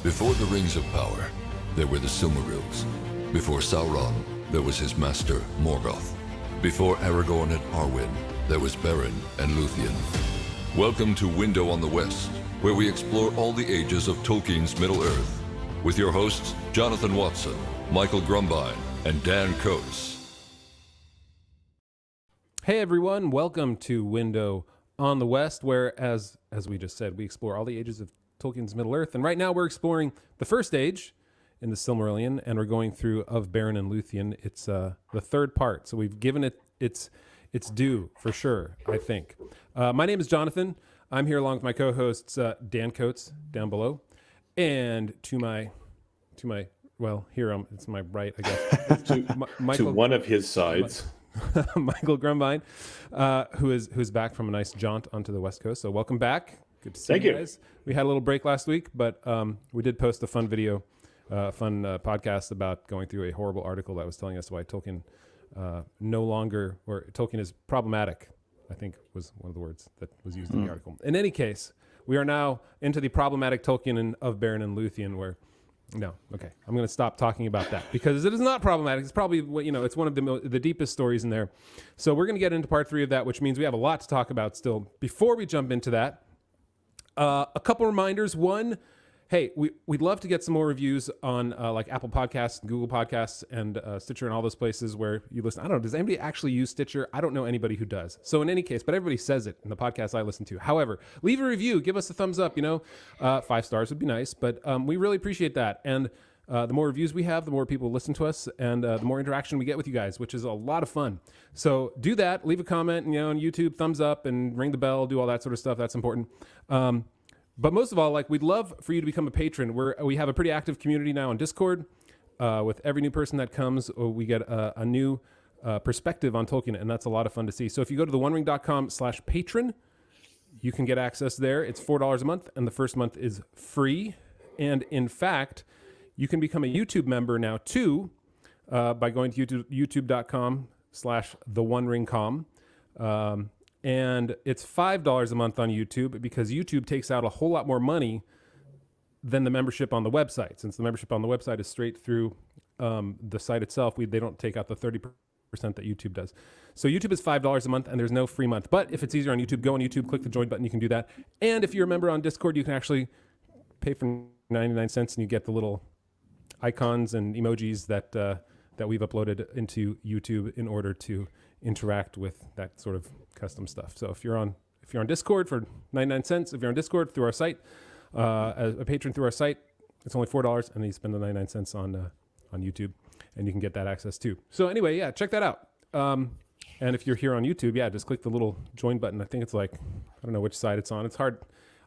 Before the Rings of Power, there were the Silmarils. Before Sauron, there was his master, Morgoth. Before Aragorn and Arwen, there was Beren and Luthien. Welcome to Window on the West, where we explore all the ages of Tolkien's Middle-earth, with your hosts, Jonathan Watson, Michael Grumbine, and Dan Coates. Hey everyone, welcome to Window on the West, where, as we just said, we explore all the ages of Tolkien's Middle-earth. And right now we're exploring the first age in the Silmarillion, and we're going through Of Beren and Luthien. It's the third part, so we've given it its due, for sure, I think. My name is Jonathan. I'm here along with my co-hosts, Dan Coates, down below, and to my well, here it's my right, I guess. to one of his sides. Michael Grumbine, who's back from a nice jaunt onto the West Coast. So welcome back. Good to see you guys. We had a little break last week, but we did post a fun video, podcast about going through a horrible article that was telling us why Tolkien Tolkien is problematic, I think was one of the words that was used in the article. In any case, we are now into the problematic Tolkien and Of Beren and Luthien, where I'm going to stop talking about that because it is not problematic. It's probably, it's one of the deepest stories in there. So we're going to get into part 3 of that, which means we have a lot to talk about still. Before we jump into that, a couple reminders. One, hey, we'd love to get some more reviews on like Apple Podcasts, Google Podcasts, and Stitcher, and all those places where you listen. I don't know, does anybody actually use Stitcher? I don't know anybody who does. So in any case, but everybody says it in the podcasts I listen to. However, leave a review, give us a thumbs up. 5 stars would be nice, but we really appreciate that. And the more reviews we have, the more people listen to us, and the more interaction we get with you guys, which is a lot of fun. So do that. Leave a comment, on YouTube, thumbs up, and ring the bell. Do all that sort of stuff. That's important. But most of all, we'd love for you to become a patron. We have a pretty active community now on Discord. With every new person that comes, we get a new perspective on Tolkien, and that's a lot of fun to see. So if you go to theonering.com/patron, you can get access there. It's $4 a month, and the first month is free. And in fact, you can become a YouTube member now too, by going to youtube.com/theoneringcom. And it's $5 a month on YouTube because YouTube takes out a whole lot more money than the membership on the website. Since the membership on the website is straight through the site itself, they don't take out the 30% that YouTube does. So YouTube is $5 a month, and there's no free month. But if it's easier on YouTube, go on YouTube, click the join button, you can do that. And if you're a member on Discord, you can actually pay for 99 cents, and you get the little icons and emojis that we've uploaded into YouTube in order to interact with that sort of custom stuff. So if you're on Discord for 99 cents, if you're on Discord through our site, as a patron through our site, it's only $4, and then you spend the 99 cents on YouTube, and you can get that access too. So anyway, check that out. And if you're here on YouTube, just click the little join button. I think it's I don't know which side it's on. It's hard.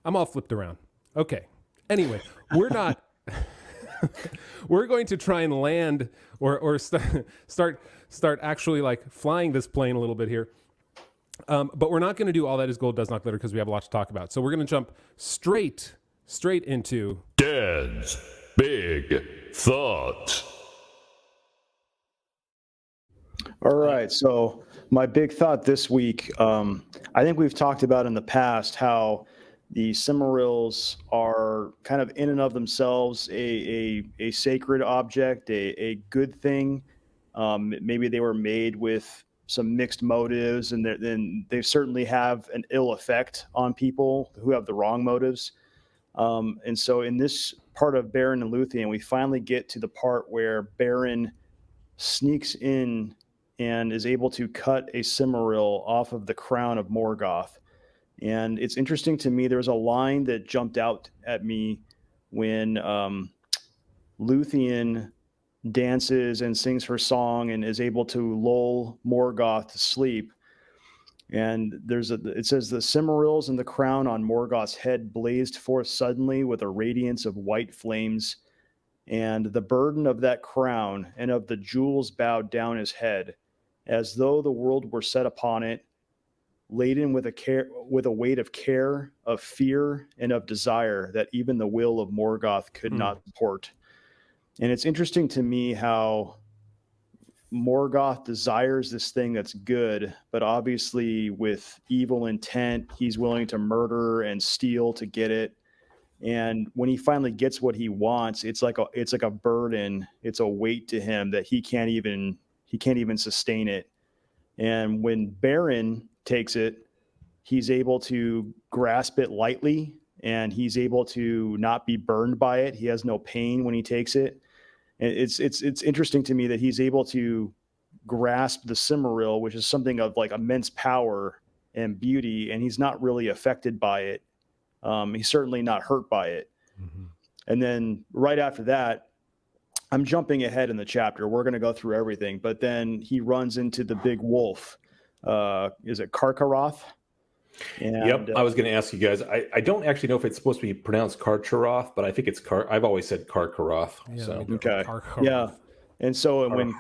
I'm all flipped around. Okay. Anyway, we're not. We're going to try and land or start actually flying this plane a little bit here. But we're not going to do All That Is Gold Does Not Glitter because we have a lot to talk about. So we're going to jump straight into Dan's Big Thought. All right. So my big thought this week, I think we've talked about in the past how the Silmarils are kind of in and of themselves a sacred object, a good thing. Maybe they were made with some mixed motives, and then they certainly have an ill effect on people who have the wrong motives. And so in this part of Beren and Luthien, we finally get to the part where Beren sneaks in and is able to cut a Silmaril off of the crown of Morgoth. And it's interesting to me, there was a line that jumped out at me when Luthien dances and sings her song and is able to lull Morgoth to sleep. And it says, the Silmarils and the crown on Morgoth's head blazed forth suddenly with a radiance of white flames, and the burden of that crown and of the jewels bowed down his head, as though the world were set upon it, laden with a weight of care, of fear, and of desire that even the will of Morgoth could not support. And it's interesting to me how Morgoth desires this thing that's good, but obviously with evil intent, he's willing to murder and steal to get it. And when he finally gets what he wants, it's like a burden. It's a weight to him that he can't even sustain it. And when Beren takes it, he's able to grasp it lightly, and he's able to not be burned by it. He has no pain when he takes it. And it's interesting to me that he's able to grasp the Silmaril, which is something of like immense power and beauty, and he's not really affected by it. He's certainly not hurt by it. Mm-hmm. And then right after that, I'm jumping ahead in the chapter. We're going to go through everything, but then he runs into the big wolf. Is it Carcaroth? And, yep. I was going to ask you guys. I don't actually know if it's supposed to be pronounced Carcaroth, but I think it's I've always said Carcaroth. Yeah, so okay. Carcaroth. Yeah. And so when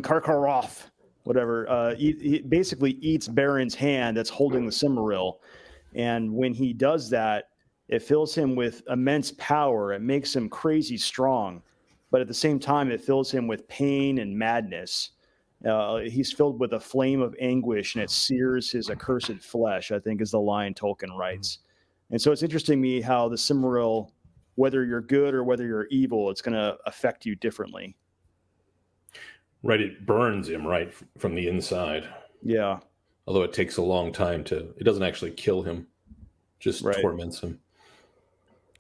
Carcaroth, whatever, he basically eats Beren's hand that's holding the Silmaril. And when he does that, it fills him with immense power. It makes him crazy strong. But at the same time, it fills him with pain and madness. He's filled with a flame of anguish, and it sears his accursed flesh, I think is the line Tolkien writes. And so it's interesting to me how the Silmaril, whether you're good or whether you're evil, it's going to affect you differently. Right. It burns him right from the inside. Yeah. Although it takes a long time it doesn't actually kill him, just torments him.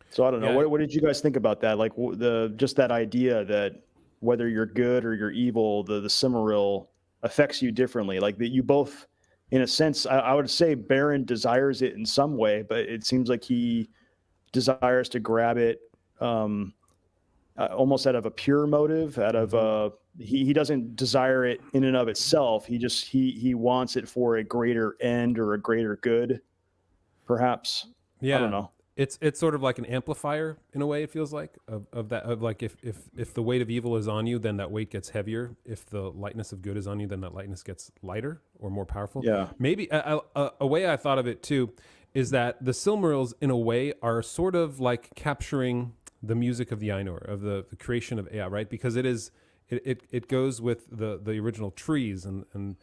So I don't know. What did you guys think about that? Like just that idea that whether you're good or you're evil, the Silmaril affects you differently. Like that you both, in a sense, I would say Beren desires it in some way, but it seems like he desires to grab it almost out of a pure motive, out of he doesn't desire it in and of itself. He wants it for a greater end or a greater good, perhaps. Yeah. I don't know. It's sort of like an amplifier in a way. It feels like of like if the weight of evil is on you, then that weight gets heavier. If the lightness of good is on you, then that lightness gets lighter or more powerful. Yeah. Maybe a way I thought of it too is that the Silmarils in a way are sort of like capturing the music of the Ainur, of the creation of Ea, right? Because it goes with the original trees and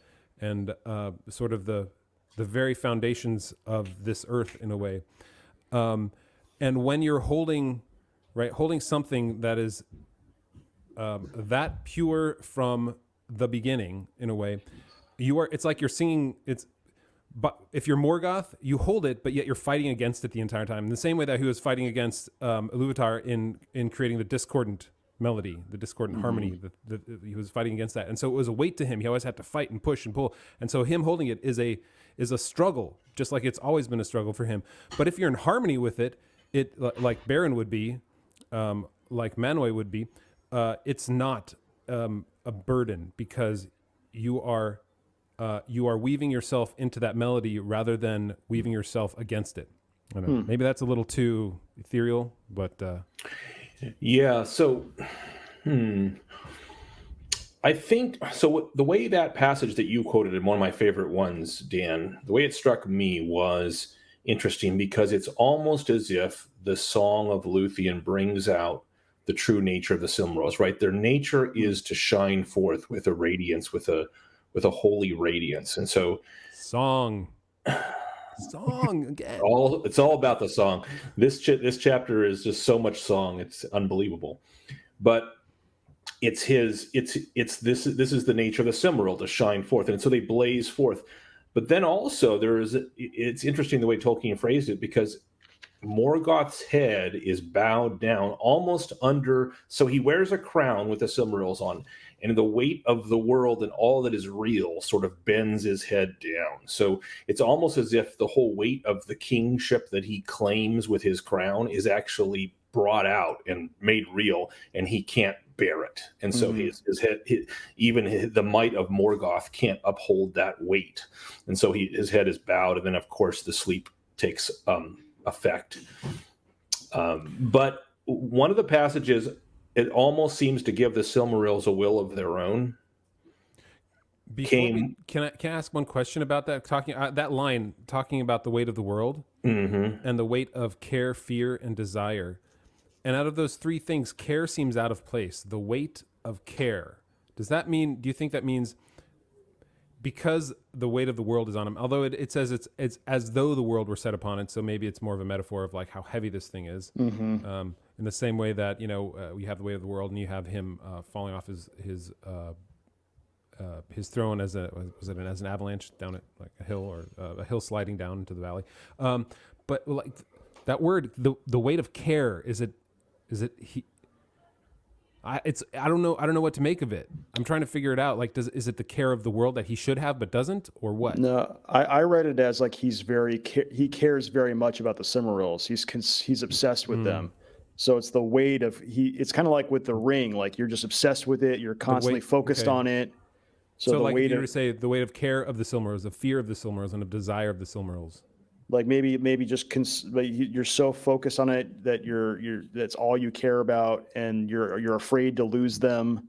sort of the very foundations of this earth in a way. And when you're holding something that is that pure from the beginning in a way, it's like you're singing. But if you're Morgoth, you hold it, but yet you're fighting against it the entire time. In the same way that he was fighting against Iluvatar in creating the discordant melody, the discordant harmony, he was fighting against that. And so it was a weight to him. He always had to fight and push and pull. And so him holding it is a struggle, just like it's always been a struggle for him. But if you're in harmony with it, like Beren would be, like Manwë would be, it's not a burden because you are weaving yourself into that melody rather than weaving yourself against it. I don't know. Maybe that's a little too ethereal, but yeah. So, I think so. The way that passage that you quoted in one of my favorite ones, Dan, the way it struck me was interesting because it's almost as if the Song of Luthien brings out the true nature of the Silmarils. Right, their nature is to shine forth with a radiance, with a holy radiance, and so song again. It's all about the song. This chapter is just so much song. It's unbelievable, but this is the nature of the Silmaril to shine forth, and so they blaze forth. But then also it's interesting the way Tolkien phrased it because Morgoth's head is bowed down almost under, so he wears a crown with the Silmarils on, and the weight of the world and all that is real sort of bends his head down. So it's almost as if the whole weight of the kingship that he claims with his crown is actually brought out and made real, and he can't bear it. And so his head, the might of Morgoth can't uphold that weight. And so his head is bowed, and then of course the sleep takes effect. But one of the passages, it almost seems to give the Silmarils a will of their own. Can I ask one question about that? That line talking about the weight of the world and the weight of care, fear, and desire. And out of those three things, care seems out of place. The weight of care. Do you think that means because the weight of the world is on him. Although it says it's as though the world were set upon it, so maybe it's more of a metaphor of like how heavy this thing is. In the same way that we have the weight of the world, and you have him falling off his throne as an avalanche down at like a hill, or a hill sliding down into the valley. But like that word, the weight of care, is it he? I don't know what to make of it. I'm trying to figure it out. Like, is it the care of the world that he should have but doesn't, or what? No, I read it as like he cares very much about the Silmarils. He's obsessed with them. So it's the weight of it's kind of like with the ring. Like you're just obsessed with it. You're constantly focused on it. So the like weight you say, the weight of care of the Silmarils, the fear of the Silmarils, and of desire of the Silmarils. Like maybe just you're so focused on it that that's all you care about, and you're afraid to lose them,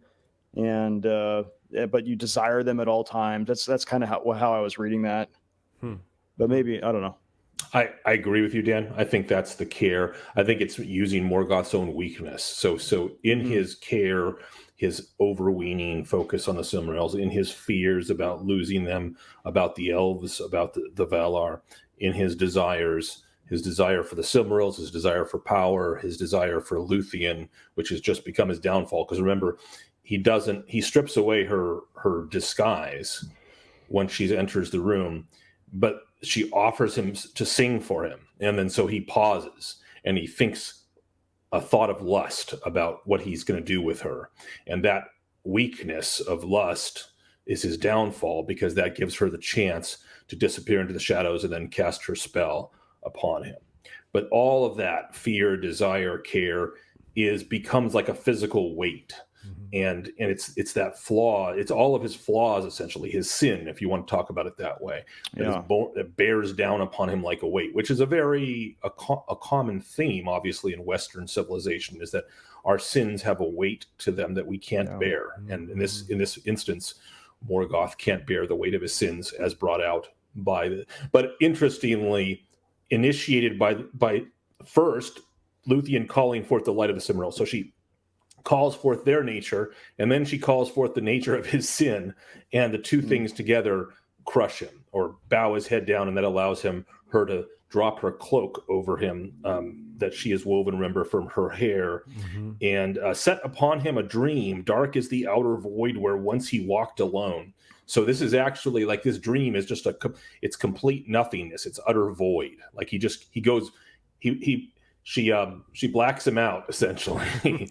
and but you desire them at all times. That's kind of how I was reading that. But maybe I don't know. I agree with you, Dan. I think that's the care. I think it's using Morgoth's own weakness. So in his care, his overweening focus on the Silmarils, in his fears about losing them, about the elves, about the Valar, in his desires, his desire for the Silmarils, his desire for power, his desire for Luthien, which has just become his downfall. Because remember, he strips away her disguise when she enters the room, but she offers him to sing for him. And then so he pauses and he thinks a thought of lust about what he's going to do with her. And that weakness of lust is his downfall, because that gives her the chance to disappear into the shadows and then cast her spell upon him. But all of that fear, desire, care becomes like a physical weight. And it's that flaw. It's all of his flaws, essentially, his sin, if you want to talk about it that way. That bears down upon him like a weight, which is a common theme, obviously, in Western civilization, is that our sins have a weight to them that we can't bear. And in this instance, Morgoth can't bear the weight of his sins as brought out but interestingly, initiated by first Luthien calling forth the light of the Silmaril. So she calls forth their nature, and then she calls forth the nature of his sin, and the two things together crush him or bow his head down, and that allows her to drop her cloak over him that she has woven, remember, from her hair, and set upon him a dream, dark as the outer void where once he walked alone. So this is actually like, this dream is just it's complete nothingness. It's utter void. Like she blacks him out, essentially,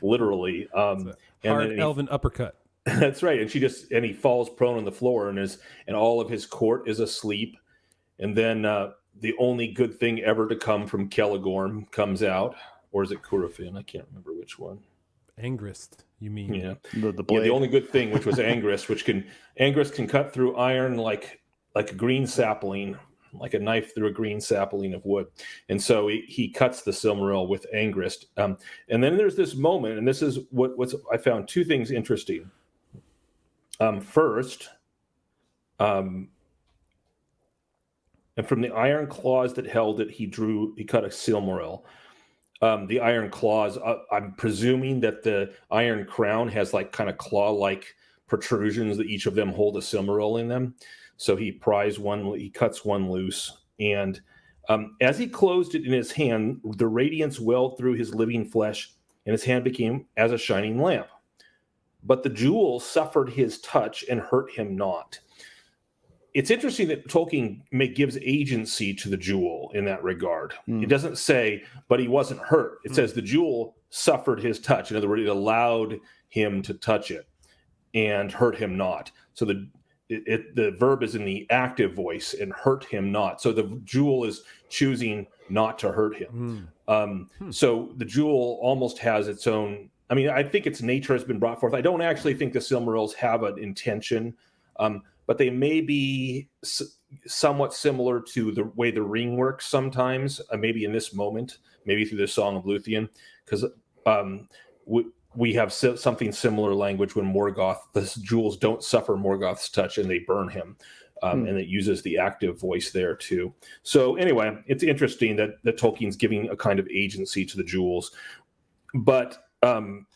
literally. Hard elven uppercut. That's right. And he falls prone on the floor, and all of his court is asleep. And then the only good thing ever to come from Celegorm comes out, or is it Curufin? I can't remember which one. Angrist, you mean? Yeah, the blade. The only good thing, which was Angrist, Angrist can cut through iron like a green sapling, like a knife through a green sapling of wood. And so he cuts the Silmaril with Angrist. And then there's this moment, and this is what's I found two things interesting. First, and from the iron claws that held it, he cut a Silmaril. The iron claws, I'm presuming that the iron crown has like kind of claw-like protrusions that each of them hold a Silmaril in them. So he cuts one loose. And as he closed it in his hand, the radiance welled through his living flesh, and his hand became as a shining lamp. But the jewel suffered his touch and hurt him not. It's interesting that Tolkien gives agency to the jewel in that regard. It doesn't say, but he wasn't hurt. It says the jewel suffered his touch. In other words, it allowed him to touch it and hurt him not. So the verb is in the active voice, and hurt him not. So the jewel is choosing not to hurt him. So the jewel almost has its own. I mean, I think its nature has been brought forth. I don't actually think the Silmarils have an intention. But they may be somewhat similar to the way the ring works sometimes, maybe in this moment, maybe through the Song of Luthien, because we have something similar language when the jewels don't suffer Morgoth's touch and they burn him, and it uses the active voice there too. So anyway, it's interesting that Tolkien's giving a kind of agency to the jewels, but didn't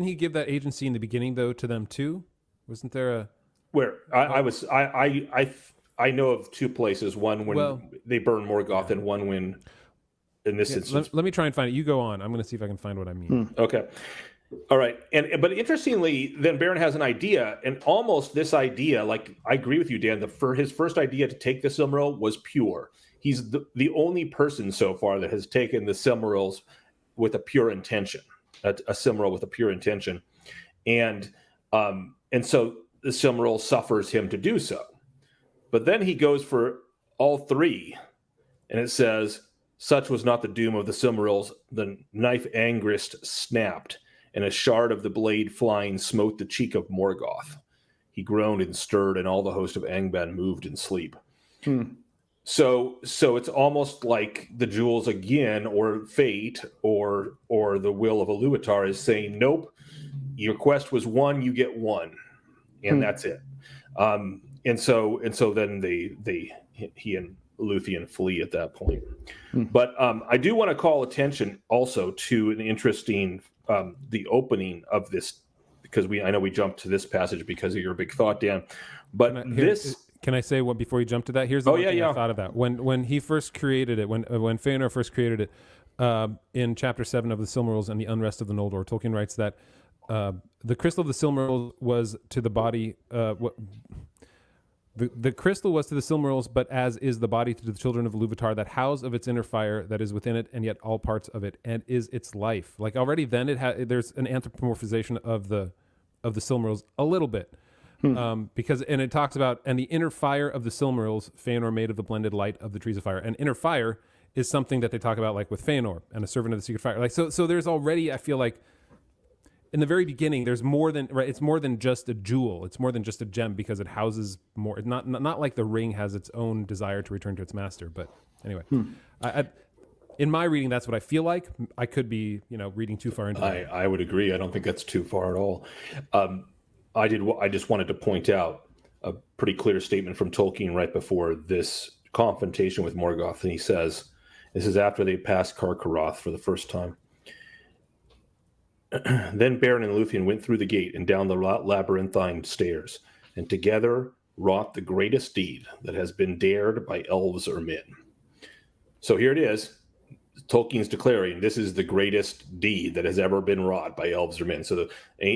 he give that agency in the beginning though to them too? Wasn't there a Where I know of two places. One when they burn Morgoth, and one when in this instance. Let me try and find it. You go on. I'm going to see if I can find what I mean. Okay. All right. But interestingly, then Beren has an idea, and almost this idea, like I agree with you, Dan, his first idea to take the Silmaril was pure. He's the only person so far that has taken the Silmarils with a pure intention, a Silmaril with a pure intention. And so the Silmaril suffers him to do so. But then he goes for all three, and it says, such was not the doom of the Silmarils. The knife angrist snapped, and a shard of the blade flying smote the cheek of Morgoth. He groaned and stirred, and all the host of Angband moved in sleep. So it's almost like the jewels again, or fate, or the will of Iluvatar is saying, nope, your quest was one, you get one, and that's it. And so then he and Luthien flee at that point. But I do want to call attention also to an interesting the opening of this, because I know we jumped to this passage because of your big thought, Dan. But can I say what before you jump to that? Here's the one thing I thought of that. When he first created it, when Fëanor first created it, in chapter 7 of the Silmarils and the Unrest of the Noldor, Tolkien writes that the crystal of the Silmarils was to the body the crystal was to the Silmarils, but as is the body to the children of Iluvatar, that house of its inner fire that is within it, and yet all parts of it, and is its life. Like already then there's an anthropomorphization of the Silmarils a little bit. Because it talks about, and the inner fire of the Silmarils, Fëanor made of the blended light of the trees of fire. And inner fire is something that they talk about like with Fëanor and a servant of the secret fire. Like so there's already, I feel like, in the very beginning, there's more than it's more than just a jewel. It's more than just a gem because it houses more. It's not like the ring has its own desire to return to its master. But anyway, in my reading, that's what I feel like. I could be, reading too far into it. I would agree. I don't think that's too far at all. I just wanted to point out a pretty clear statement from Tolkien right before this confrontation with Morgoth, and he says, this is after they passed Carcaroth for the first time. Then Beren and Luthien went through the gate and down the labyrinthine stairs, and together wrought the greatest deed that has been dared by elves or men. So here it is. Tolkien's declaring this is the greatest deed that has ever been wrought by elves or men. So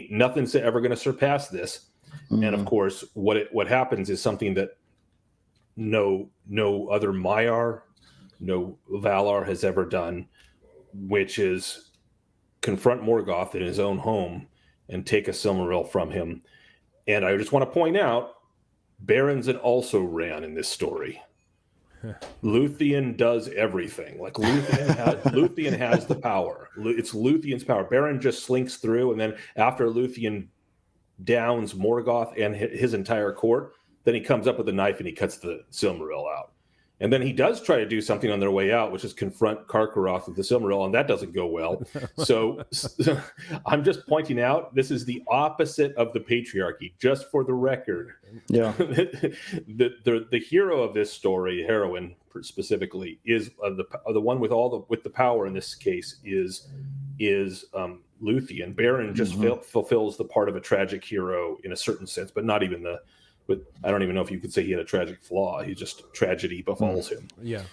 nothing's ever going to surpass this. And of course, what happens is something that no other Maiar, no Valar has ever done, which is confront Morgoth in his own home and take a Silmaril from him. And I just want to point out, Beren's an also-ran in this story. Luthien does everything. Like Luthien has the power. It's Luthien's power. Beren just slinks through, and then after Luthien downs Morgoth and his entire court, then he comes up with a knife and he cuts the Silmaril out. And then he does try to do something on their way out, which is confront Carcaroth with the Silmaril, and that doesn't go well. So I'm just pointing out this is the opposite of the patriarchy, just for the record. Yeah. the hero of this story, heroine specifically, is the one with with the power in this case is Luthien. Beren just fulfills the part of a tragic hero in a certain sense, but not even I don't even know if you could say he had a tragic flaw. He just tragedy befalls him. Yeah.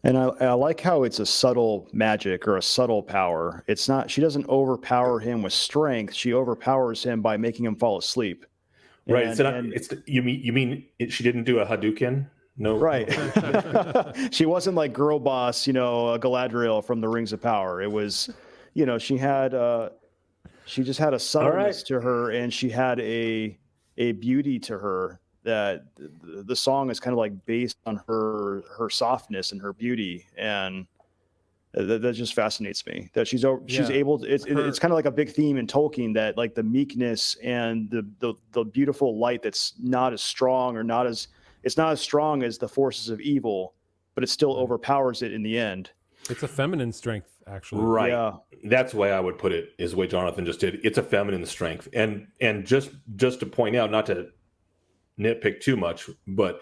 And I like how it's a subtle magic or a subtle power. It's not, she doesn't overpower him with strength. She overpowers him by making him fall asleep. Right. You mean she didn't do a Hadouken? No. Right. She wasn't like girl boss, Galadriel from the Rings of Power. It was, she just had a subtleness to her, and she had a beauty to her that the song is kind of like based on her softness and her beauty, and that just fascinates me that she's able to, it's kind of like a big theme in Tolkien, that like the meekness and the beautiful light that's not as strong or it's not as strong as the forces of evil, but it still overpowers it in the end. It's a feminine strength, actually. Right. Yeah. That's the way I would put it, is the way Jonathan just did. It's a feminine strength. And just to point out, not to nitpick too much, but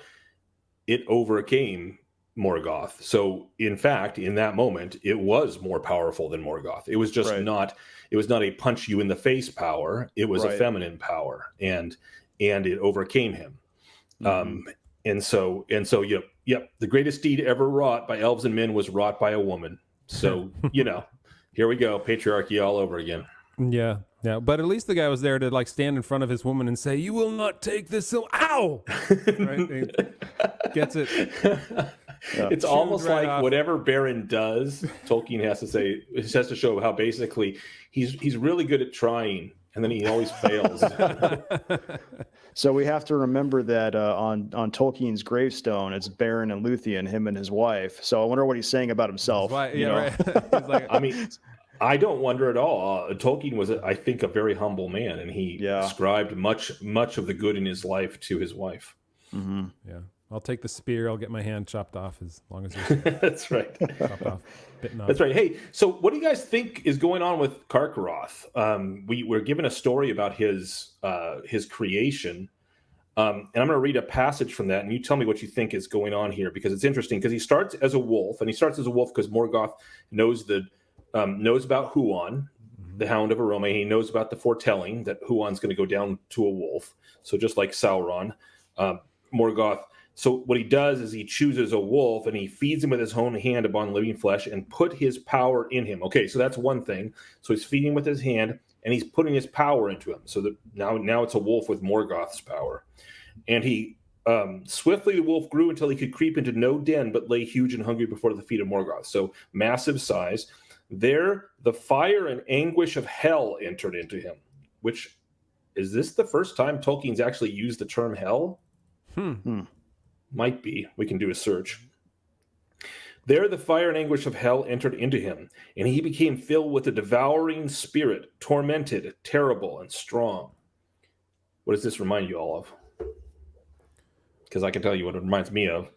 it overcame Morgoth. So in fact, in that moment, it was more powerful than Morgoth. It was just not a punch you in the face power. It was a feminine power. And and it overcame him. And so, yep, the greatest deed ever wrought by elves and men was wrought by a woman. So, here we go, patriarchy all over again. Yeah. But at least the guy was there to like stand in front of his woman and say, "You will not take this." Ow! Right? He gets it. It's almost right like off. whatever Beren does, Tolkien has to say, it has to show how basically he's really good at trying, and then he always fails. So we have to remember that on Tolkien's gravestone, it's Beren and Luthien, him and his wife. So I wonder what he's saying about himself. Why, you yeah, know? right. He's like, I mean, I don't wonder at all. Tolkien was, I think, a very humble man, and he ascribed much of the good in his life to his wife. Mm-hmm. Yeah, I'll take the spear. I'll get my hand chopped off as long as you're That's right. chopped off, bitten off. That's right. Hey, so what do you guys think is going on with Carcaroth? We're given a story about his creation, and I'm going to read a passage from that, and you tell me what you think is going on here, because it's interesting. Because he starts as a wolf, and he starts as a wolf because Morgoth knows about Huon, the Hound of Arome. He knows about the foretelling that Huon's going to go down to a wolf. So just like Sauron, Morgoth. So what he does is he chooses a wolf and he feeds him with his own hand upon living flesh and put his power in him. Okay, so that's one thing. So he's feeding with his hand and he's putting his power into him. So that now it's a wolf with Morgoth's power. And he swiftly the wolf grew until he could creep into no den but lay huge and hungry before the feet of Morgoth. So massive size. There the fire and anguish of hell entered into him. Which, is this the first time Tolkien's actually used the term hell? Might be. We can do a search. There the fire and anguish of hell entered into him, and he became filled with a devouring spirit, tormented, terrible, and strong. What does this remind you all of? Because I can tell you what it reminds me of.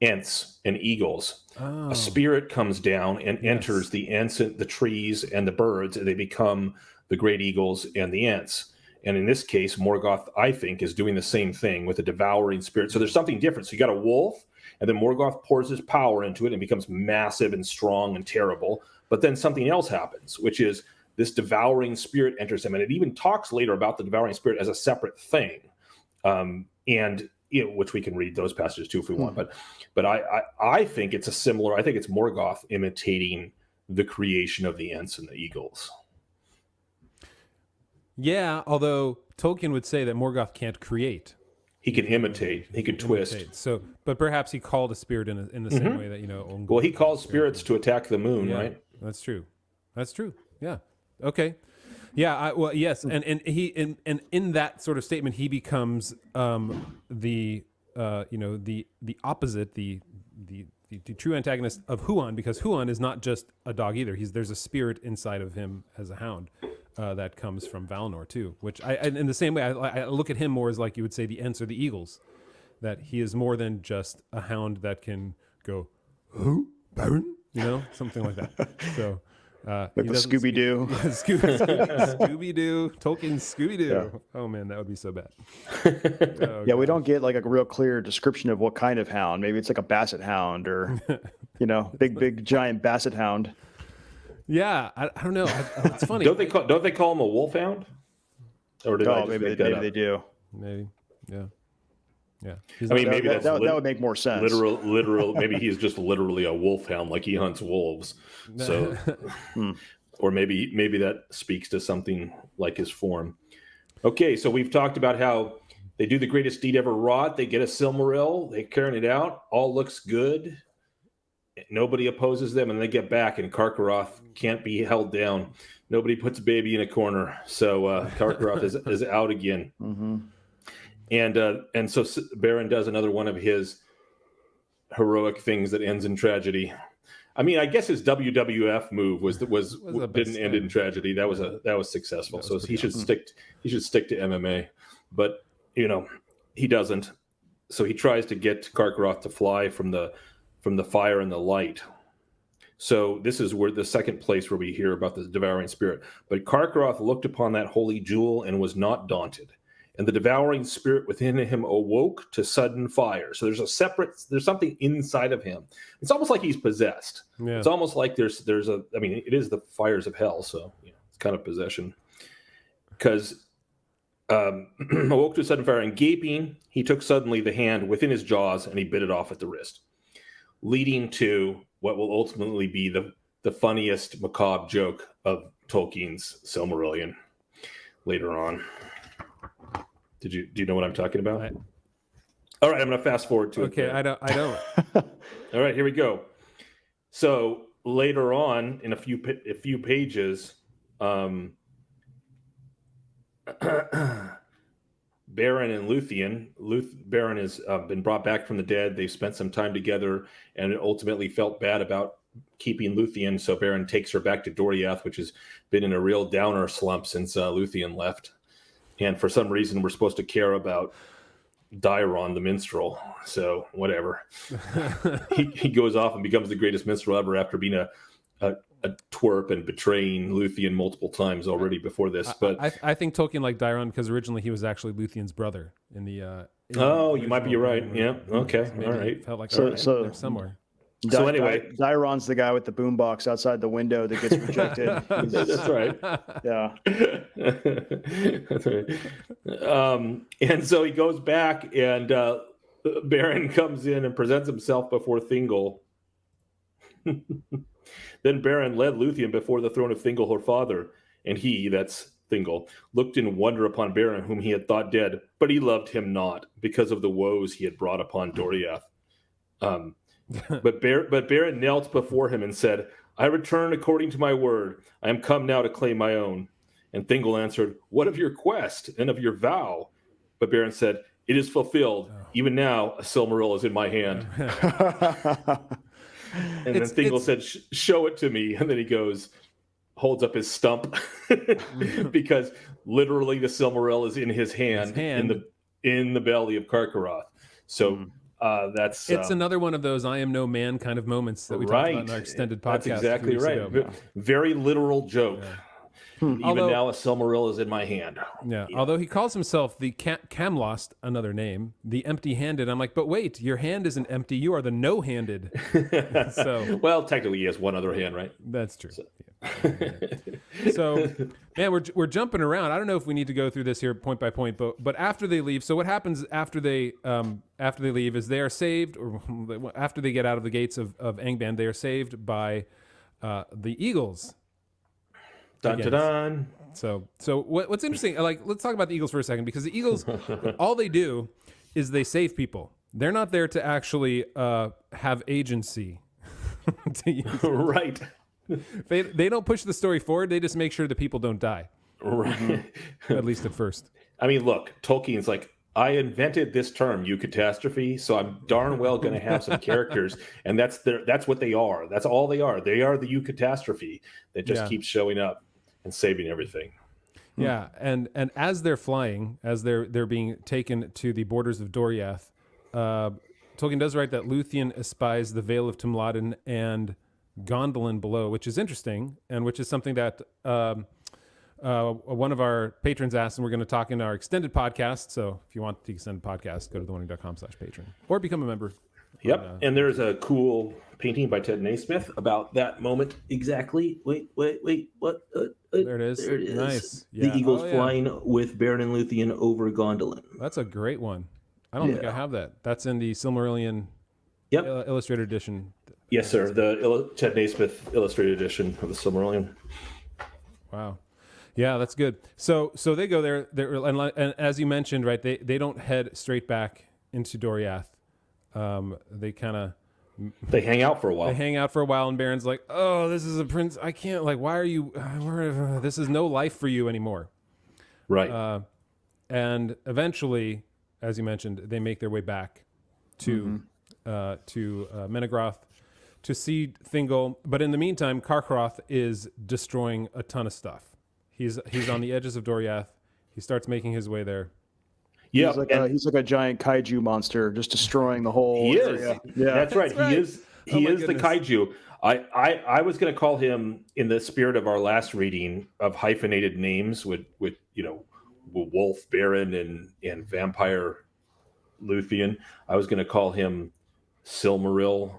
Ents and eagles. Oh. A spirit comes down and enters the ents, and the trees, and the birds, and they become the great eagles and the ents. And in this case, Morgoth, I think, is doing the same thing with a devouring spirit. So there's something different. So you got a wolf, and then Morgoth pours his power into it and becomes massive and strong and terrible. But then something else happens, which is this devouring spirit enters him. And it even talks later about the devouring spirit as a separate thing. Which we can read those passages too if we want. But I think it's I think it's Morgoth imitating the creation of the ents and the eagles. Yeah, although Tolkien would say that Morgoth can't create. He can imitate. He can twist. Imitate. So, but perhaps he called a spirit in the same way that Ungol. Well, he calls spirits to attack the moon, right? That's true. Yeah. Okay. Yeah. Yes. And in that sort of statement, he becomes the opposite, the true antagonist of Huon, because Huon is not just a dog either. There's a spirit inside of him as a hound. That comes from Valinor too, which in the same way, I look at him more as like you would say the Ents or the Eagles, that he is more than just a hound that can go, "Who, Baron?" Something like that. So, like the Scooby-Doo. Scooby-Doo, Tolkien's Scooby-Doo. Yeah. Oh man, that would be so bad. We don't get like a real clear description of what kind of hound. Maybe it's like a basset hound or, big giant basset hound. Yeah, I don't know. It's funny. Don't they call him a wolfhound? Or did I just maybe make that up? they do. Maybe, yeah. I mean, maybe that would make more sense. Literal. Maybe he's just literally a wolfhound, like he hunts wolves. So, or maybe that speaks to something like his form. Okay, so we've talked about how they do the greatest deed ever wrought. They get a Silmaril. They're carrying it out. All looks good. Nobody opposes them, and they get back, and Carcaroth can't be held down. Nobody puts a baby in a corner, so Carcaroth is out again. Mm-hmm. And so Beren does another one of his heroic things that ends in tragedy. I mean, I guess his WWF move didn't end in tragedy. That was successful. So he should stick to MMA, but he doesn't. So he tries to get Carcaroth to fly from the fire and the light. So this is where the second place where we hear about the devouring spirit. But Carcaroth looked upon that holy jewel and was not daunted. And the devouring spirit within him awoke to sudden fire. So there's something inside of him. It's almost like he's possessed. Yeah. It's almost like it is the fires of hell. So it's kind of possession. Because awoke to a sudden fire, and gaping, he took suddenly the hand within his jaws, and he bit it off at the wrist, leading to what will ultimately be the funniest macabre joke of Tolkien's Silmarillion later on. Do you know what I'm talking about? All right, I'm going to fast forward to it. Okay, I don't. All right, here we go. So later on, in a few pages, Beren and Luthien. Beren has been brought back from the dead. They've spent some time together, and ultimately felt bad about keeping Luthien. So Beren takes her back to Doriath, which has been in a real downer slump since Luthien left. And for some reason, we're supposed to care about Dairon the minstrel. So whatever. he goes off and becomes the greatest minstrel ever after being a twerp and betraying Luthien multiple times already before this. But I think Tolkien liked Dairon because originally he was actually Luthien's brother in the. You might be right. Yeah. Okay. Maybe All right. Felt like So there somewhere. So anyway, Dairon's the guy with the boombox outside the window that gets rejected. that's right. Yeah. That's right. And so he goes back, and Beren comes in and presents himself before Thingol. Then Beren led Luthien before the throne of Thingol, her father, and he, that's Thingol, looked in wonder upon Beren, whom he had thought dead, but he loved him not, because of the woes he had brought upon Doriath. But Beren knelt before him and said, I return according to my word. I am come now to claim my own. And Thingol answered, what of your quest and of your vow? But Beren said, it is fulfilled. Even now, a Silmaril is in my hand. And then Thingol said, show it to me. And then he holds up his stump because literally the Silmaril is in his hand. In the belly of Karkaroth. So it's another one of those I am no man kind of moments that we talked about in our extended podcast. That's exactly right. Ago. Very literal joke. Yeah. Even now, a Silmaril is in my hand. Yeah. Although he calls himself the Camlost, another name, the empty-handed. I'm like, but wait, your hand isn't empty. You are the no-handed. So, well, technically, he has one other hand, right? That's true. So, man, we're jumping around. I don't know if we need to go through this here point by point, but after they leave, so what happens after they leave is they are saved, or after they get out of the gates of Angband, they are saved by the eagles. Dun, dun, dun. So what's interesting, like, let's talk about the eagles for a second, because the eagles, all they do is they save people. They're not there to actually have agency. Right. They don't push the story forward. They just make sure the people don't die. Right. At least at first. I mean, look, Tolkien's like, I invented this term, eucatastrophe, so I'm darn well going to have some characters, and that's what they are. That's all they are. They are the eucatastrophe that just keeps showing up and saving everything. Yeah, and as they're flying, as they're being taken to the borders of Doriath, Tolkien does write that Luthien espies the Vale of Tumlodden and Gondolin below, which is interesting, and which is something that one of our patrons asked, and we're going to talk in our extended podcast. So if you want the extended podcast, go to theoneing.com/patron or become a member. Yep. And there's a cool painting by Ted Naismith about that moment exactly. Wait. What? There it is. There it is. Nice. The eagles flying with Beren and Luthien over Gondolin. That's a great one. I don't think I have that. That's in the Silmarillion illustrated edition. Yes, sir. The Ted Naismith illustrated edition of the Silmarillion. Wow. Yeah, that's good. So they go there, and as you mentioned, right, they don't head straight back into Doriath. They hang out for a while. They hang out for a while, and Beren's like, "Oh, this is a prince. I can't. Like, why are you? This is no life for you anymore." Right. And eventually, as you mentioned, they make their way back to Menegroth to see Thingol. But in the meantime, Carcaroth is destroying a ton of stuff. He's on the edges of Doriath. He starts making his way there. Yeah, he's like a giant kaiju monster, just destroying the whole. He area. is. Yeah, that's right. He is. He is the kaiju. I was going to call him, in the spirit of our last reading of hyphenated names with Wolf, Beren, and Vampire Luthien. I was going to call him Silmaril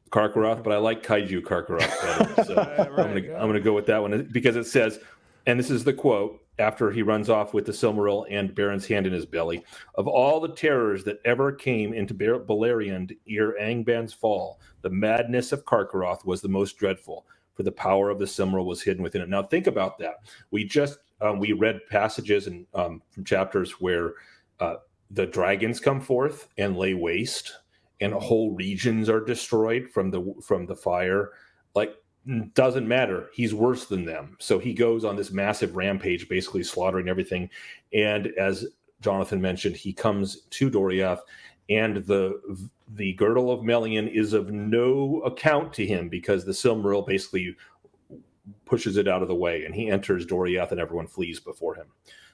Carcaroth, but I like Kaiju Carcaroth better. So I'm going to go with that one because it says, And this is the quote after he runs off with the Silmaril and Beren's hand in his belly. Of all the terrors that ever came into Beleriand ere Angband's fall, the madness of Carcaroth was the most dreadful, for the power of the Silmaril was hidden within it. Now think about that. We just we read passages and from chapters where the dragons come forth and lay waste, and whole regions are destroyed from the fire. Like, doesn't matter. He's worse than them. So he goes on this massive rampage, basically slaughtering everything. And as Jonathan mentioned, he comes to Doriath, and the girdle of Melian is of no account to him because the Silmaril basically pushes it out of the way, and he enters Doriath, and everyone flees before him.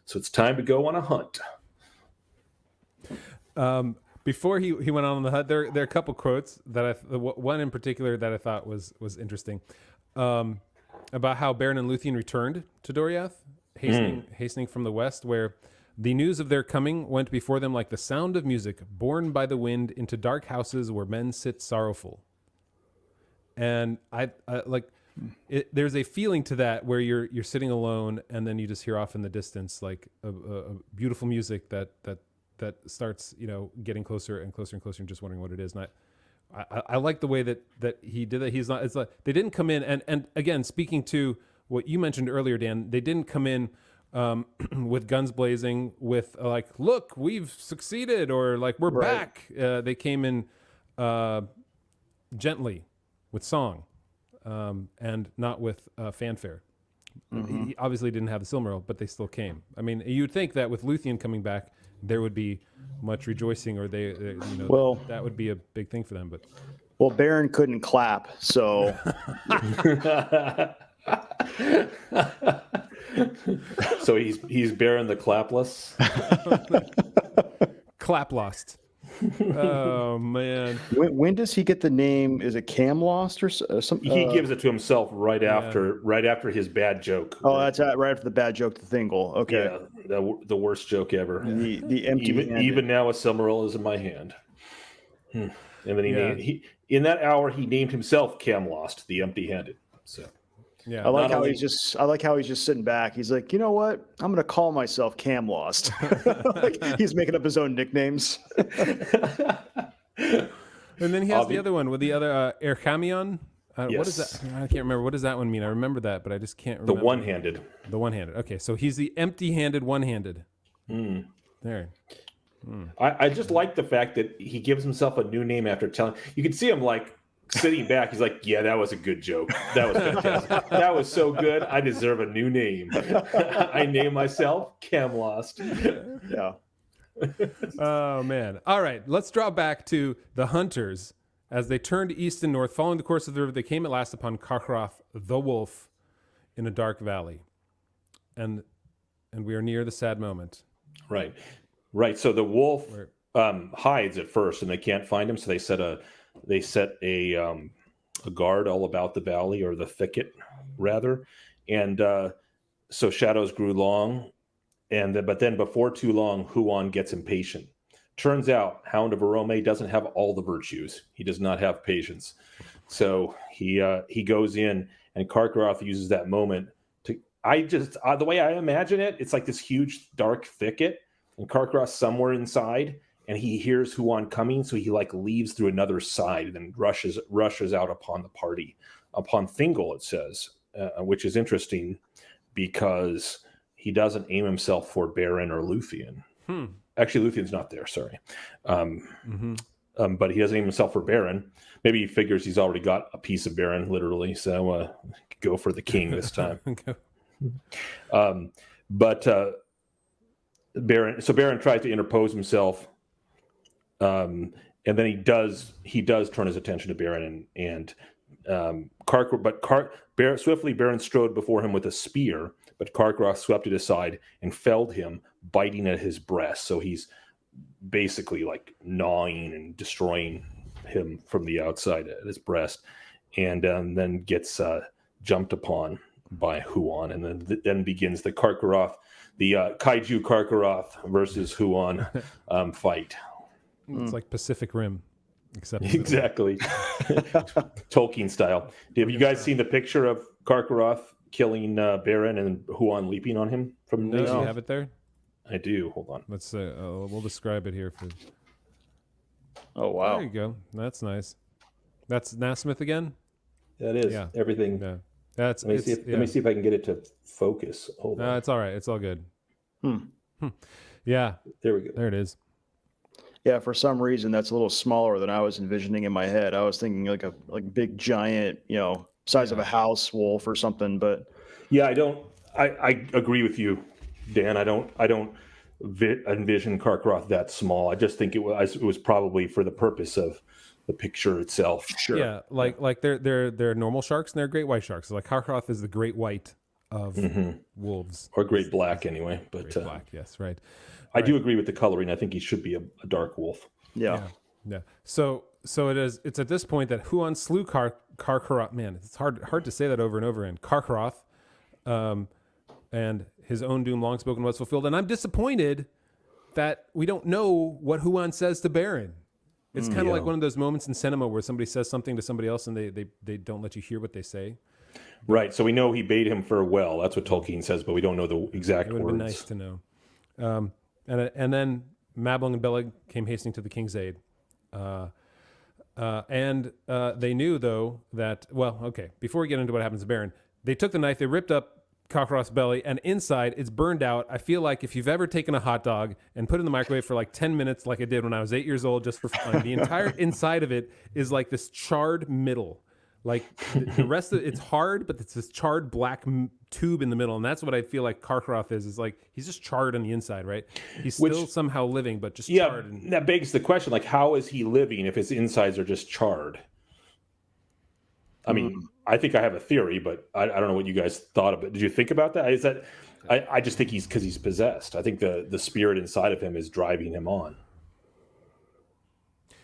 So it's time to go on a hunt. Before he went on the hunt, there are a couple quotes that one in particular that I thought was interesting, about how Beren and Luthien returned to Doriath, hastening from the west, where the news of their coming went before them like the sound of music borne by the wind into dark houses where men sit sorrowful. And I like it, there's a feeling to that where you're sitting alone, and then you just hear off in the distance like a beautiful music that starts, getting closer and closer and closer, and just wondering what it is. And I like the way that he did that. He's not. It's like they didn't come in, and again, speaking to what you mentioned earlier, Dan, they didn't come in with guns blazing, with like, look, we've succeeded, or like we're back. They came in gently with song, and not with fanfare. He obviously didn't have the Silmaril, but they still came. I mean, you'd think that with Luthien coming back, there would be much rejoicing, or that would be a big thing for them. But Beren couldn't clap, so so he's Beren the clapless. Clap lost. Oh man! When does he get the name? Is it Camlost or something? He gives it to himself right after his bad joke. Oh, that's right after the bad joke to Thingol. Okay, yeah, the worst joke ever. The empty. Even now, a Silmaril is in my hand. And then he in that hour he named himself Camlost, the empty-handed. So. Yeah, I like how he's just sitting back. He's like, you know what? I'm going to call myself Camlost. Like, he's making up his own nicknames. And then he has the other one with the other Erchamion. Yes. What is that? I can't remember. What does that one mean? I remember that, but I just can't remember. The one-handed. The one-handed. Okay, so he's the empty-handed one-handed. There. I just like the fact that he gives himself a new name after telling. You can see him like sitting back. He's like, yeah, that was a good joke. That was fantastic. That was so good. I deserve a new name. I name myself Camlost. Yeah. Oh man. All right, let's draw back to the hunters. As they turned east and north, following the course of the river, they came at last upon Carcaroth, the wolf, in a dark valley. And we are near the sad moment. Right. So the wolf hides at first, and they can't find him. So they set a guard all about the valley, or the thicket, rather. And so shadows grew long, but then before too long, Huon gets impatient. Turns out Hound of Arome doesn't have all the virtues. He does not have patience. So he goes in, and Carcaroth uses that moment to. The way I imagine it, it's like this huge dark thicket, and Carcaroth somewhere inside, and he hears Huon coming, so he like leaves through another side and then rushes out upon the party, upon Thingol, it says, which is interesting because he doesn't aim himself for Beren or Luthien. Actually, Luthien's not there. Sorry, but he doesn't aim himself for Beren. Maybe he figures he's already got a piece of Beren, literally. So go for the king this time. But Beren tries to interpose himself. And then he does turn his attention to Beren and swiftly Beren strode before him with a spear, but Carcaroth swept it aside and felled him, biting at his breast. So he's basically like gnawing and destroying him from the outside at his breast, and then gets jumped upon by Huon, and then begins the Carcaroth, the Kaiju Carcaroth versus Huon fight. It's like Pacific Rim, except exactly Tolkien style. Have you guys seen the picture of Carcaroth killing Beren and Huan leaping on him from No, the do you have it there? I do. Hold on. Let's we'll describe it here for. Oh wow. There you go. That's nice. That's Nasmith again. That is everything. Yeah, that's. Let me see if I can get it to focus. Hold on. It's all right. It's all good. Hmm. Yeah. There we go. There it is. Yeah, for some reason that's a little smaller than I was envisioning in my head. I was thinking like a big giant, size of a house wolf or something. But yeah, I agree with you, Dan. I don't envision Carcaroth that small. I just think it was probably for the purpose of the picture itself. sure. Yeah, like they're normal sharks and they're great white sharks. Like Carcaroth is the great white of wolves, or great black anyway. But great black, yes, right. I do agree with the coloring. I think he should be a dark wolf. Yeah. So it's at this point that Huan slew Carcaroth. Man, it's hard to say that over and over again. Carcaroth, and his own doom long spoken was fulfilled. And I'm disappointed that we don't know what Huan says to Beren. It's kind of like one of those moments in cinema where somebody says something to somebody else and they don't let you hear what they say. Right. So we know he bade him farewell. That's what Tolkien says, but we don't know the exact It would words. have been nice to know. And then Mabling and Beleg came hastening to the king's aid. And they knew, though, that, before we get into what happens to Beren, they took the knife, they ripped up Carcaroth's belly, and inside it's burned out. I feel like if you've ever taken a hot dog and put it in the microwave for like 10 minutes, like I did when I was 8 years old, just for fun, the entire inside of it is like this charred middle. Like the rest of it's hard, but it's this charred black tube in the middle. And that's what I feel like Carcaroth is like he's just charred on the inside, right? He's still somehow living, but just charred. And that begs the question, like, how is he living if his insides are just charred? I mean, I think I have a theory, but I don't know what you guys thought of it. Did you think about that? Is that I just think because he's possessed. I think the spirit inside of him is driving him on.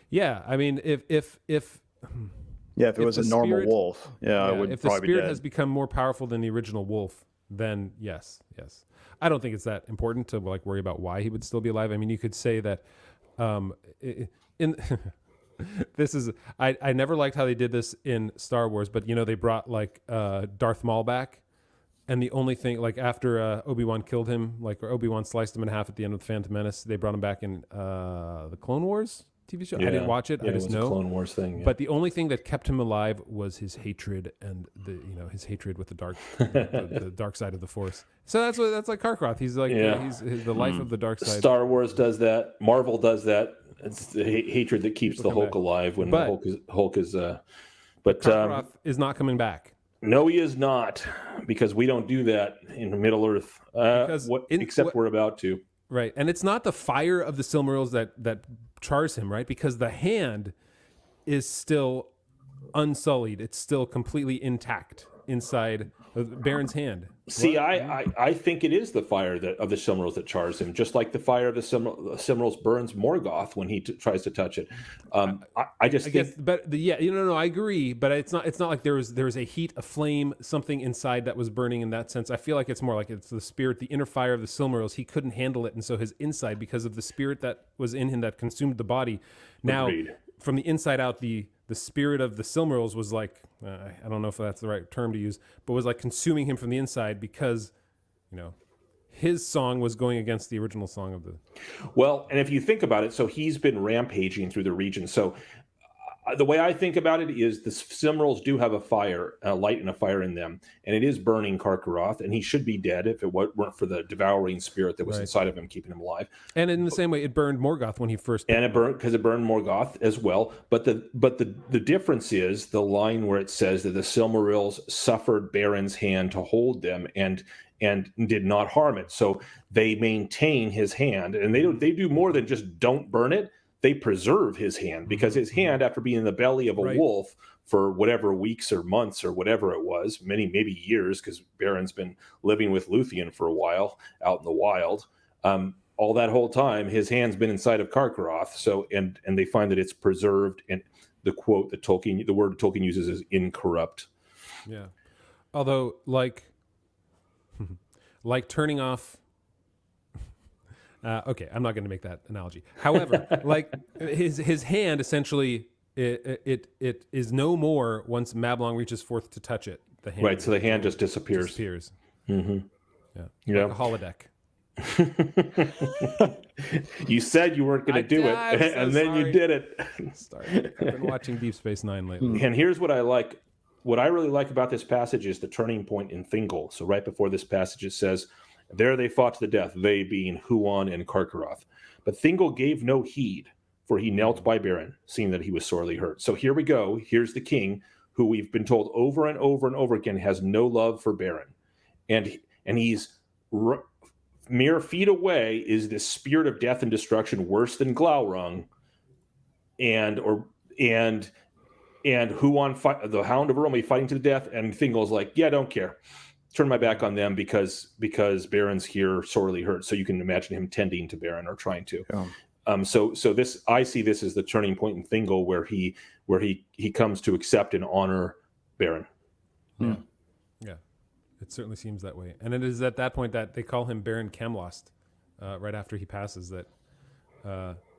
Yeah, I mean, if it was a normal wolf, I would if the probably spirit be dead. has become more powerful than the original wolf, then yes. I don't think it's that important to like worry about why he would still be alive. I mean, you could say that this is I never liked how they did this in Star Wars, but they brought like Darth Maul back, and the only thing like after Obi-Wan killed him, like or Obi-Wan sliced him in half at the end of the Phantom Menace, they brought him back in the Clone Wars TV show. I didn't watch it. I just know a Clone Wars thing. Yeah. But the only thing that kept him alive was his hatred and his hatred with the dark the dark side of the Force. So that's like Carcaroth. He's like he's the life of the dark side. Star Wars does that. Marvel does that. It's the hatred that keeps the Hulk alive when the Hulk is. But Carcaroth is not coming back. No, he is not, because we don't do that in Middle Earth. Except we're about to. Right, and it's not the fire of the Silmarils that chars him, right? Because the hand is still unsullied; it's still completely intact inside Beren's hand. See, I think it is the fire of the Silmarils that chars him, just like the fire of the Silmarils burns Morgoth when he tries to touch it. I guess, but I agree. But it's not like there was a heat, a flame, something inside that was burning in that sense. I feel like it's more like it's the spirit, the inner fire of the Silmarils. He couldn't handle it, and so his inside, because of the spirit that was in him that consumed the body, now from the inside out, the spirit of the Silmarils was like, I don't know if that's the right term to use, but was like consuming him from the inside because, his song was going against the original song of the... Well, and if you think about it, so he's been rampaging through the region. So the way I think about it is the Silmarils do have a light and a fire in them, and it is burning Carcaroth, and he should be dead if it weren't for the devouring spirit that was inside of him, keeping him alive. And in the same way, it burned Morgoth when he first... And it burned Morgoth as well. But the difference is the line where it says that the Silmarils suffered Beren's hand to hold them and did not harm it. So they maintain his hand, and they do more than just don't burn it. They preserve his hand, because his hand, after being in the belly of a wolf for whatever weeks or months or whatever it was, maybe years, because Beren's been living with Luthien for a while out in the wild. All that whole time, his hand's been inside of Carcaroth. So, and they find that it's preserved. And the quote that the word Tolkien uses is incorrupt. Yeah. Although, like turning off. Okay, I'm not going to make that analogy. However, like his hand essentially it is no more once Mablung reaches forth to touch it. The hand, right. So the hand just disappears. Mm-hmm. Yeah. Like a holodeck. You said you weren't going to do it, and then you did it. Sorry. I've been watching Deep Space Nine lately. And here's what I like. What I really like about this passage is the turning point in Thingol. So right before this passage, it says, "There they fought to the death, they being Huon and Carcaroth. But Thingol gave no heed, for he knelt by Beren, seeing that he was sorely hurt." So here we go. Here's the king, who we've been told over and over and over again has no love for Beren. And he's mere feet away is this spirit of death and destruction worse than Glaurung and Huon the Hound of Rome fighting to the death, and Thingol's like, yeah, don't care. Turn my back on them because Beren's here sorely hurt. So you can imagine him tending to Beren or trying to. Yeah. So this, I see this as the turning point in Thingol where he comes to accept and honor Beren. Yeah. Yeah. It certainly seems that way. And it is at that point that they call him Beren Camlost, right after he passes, that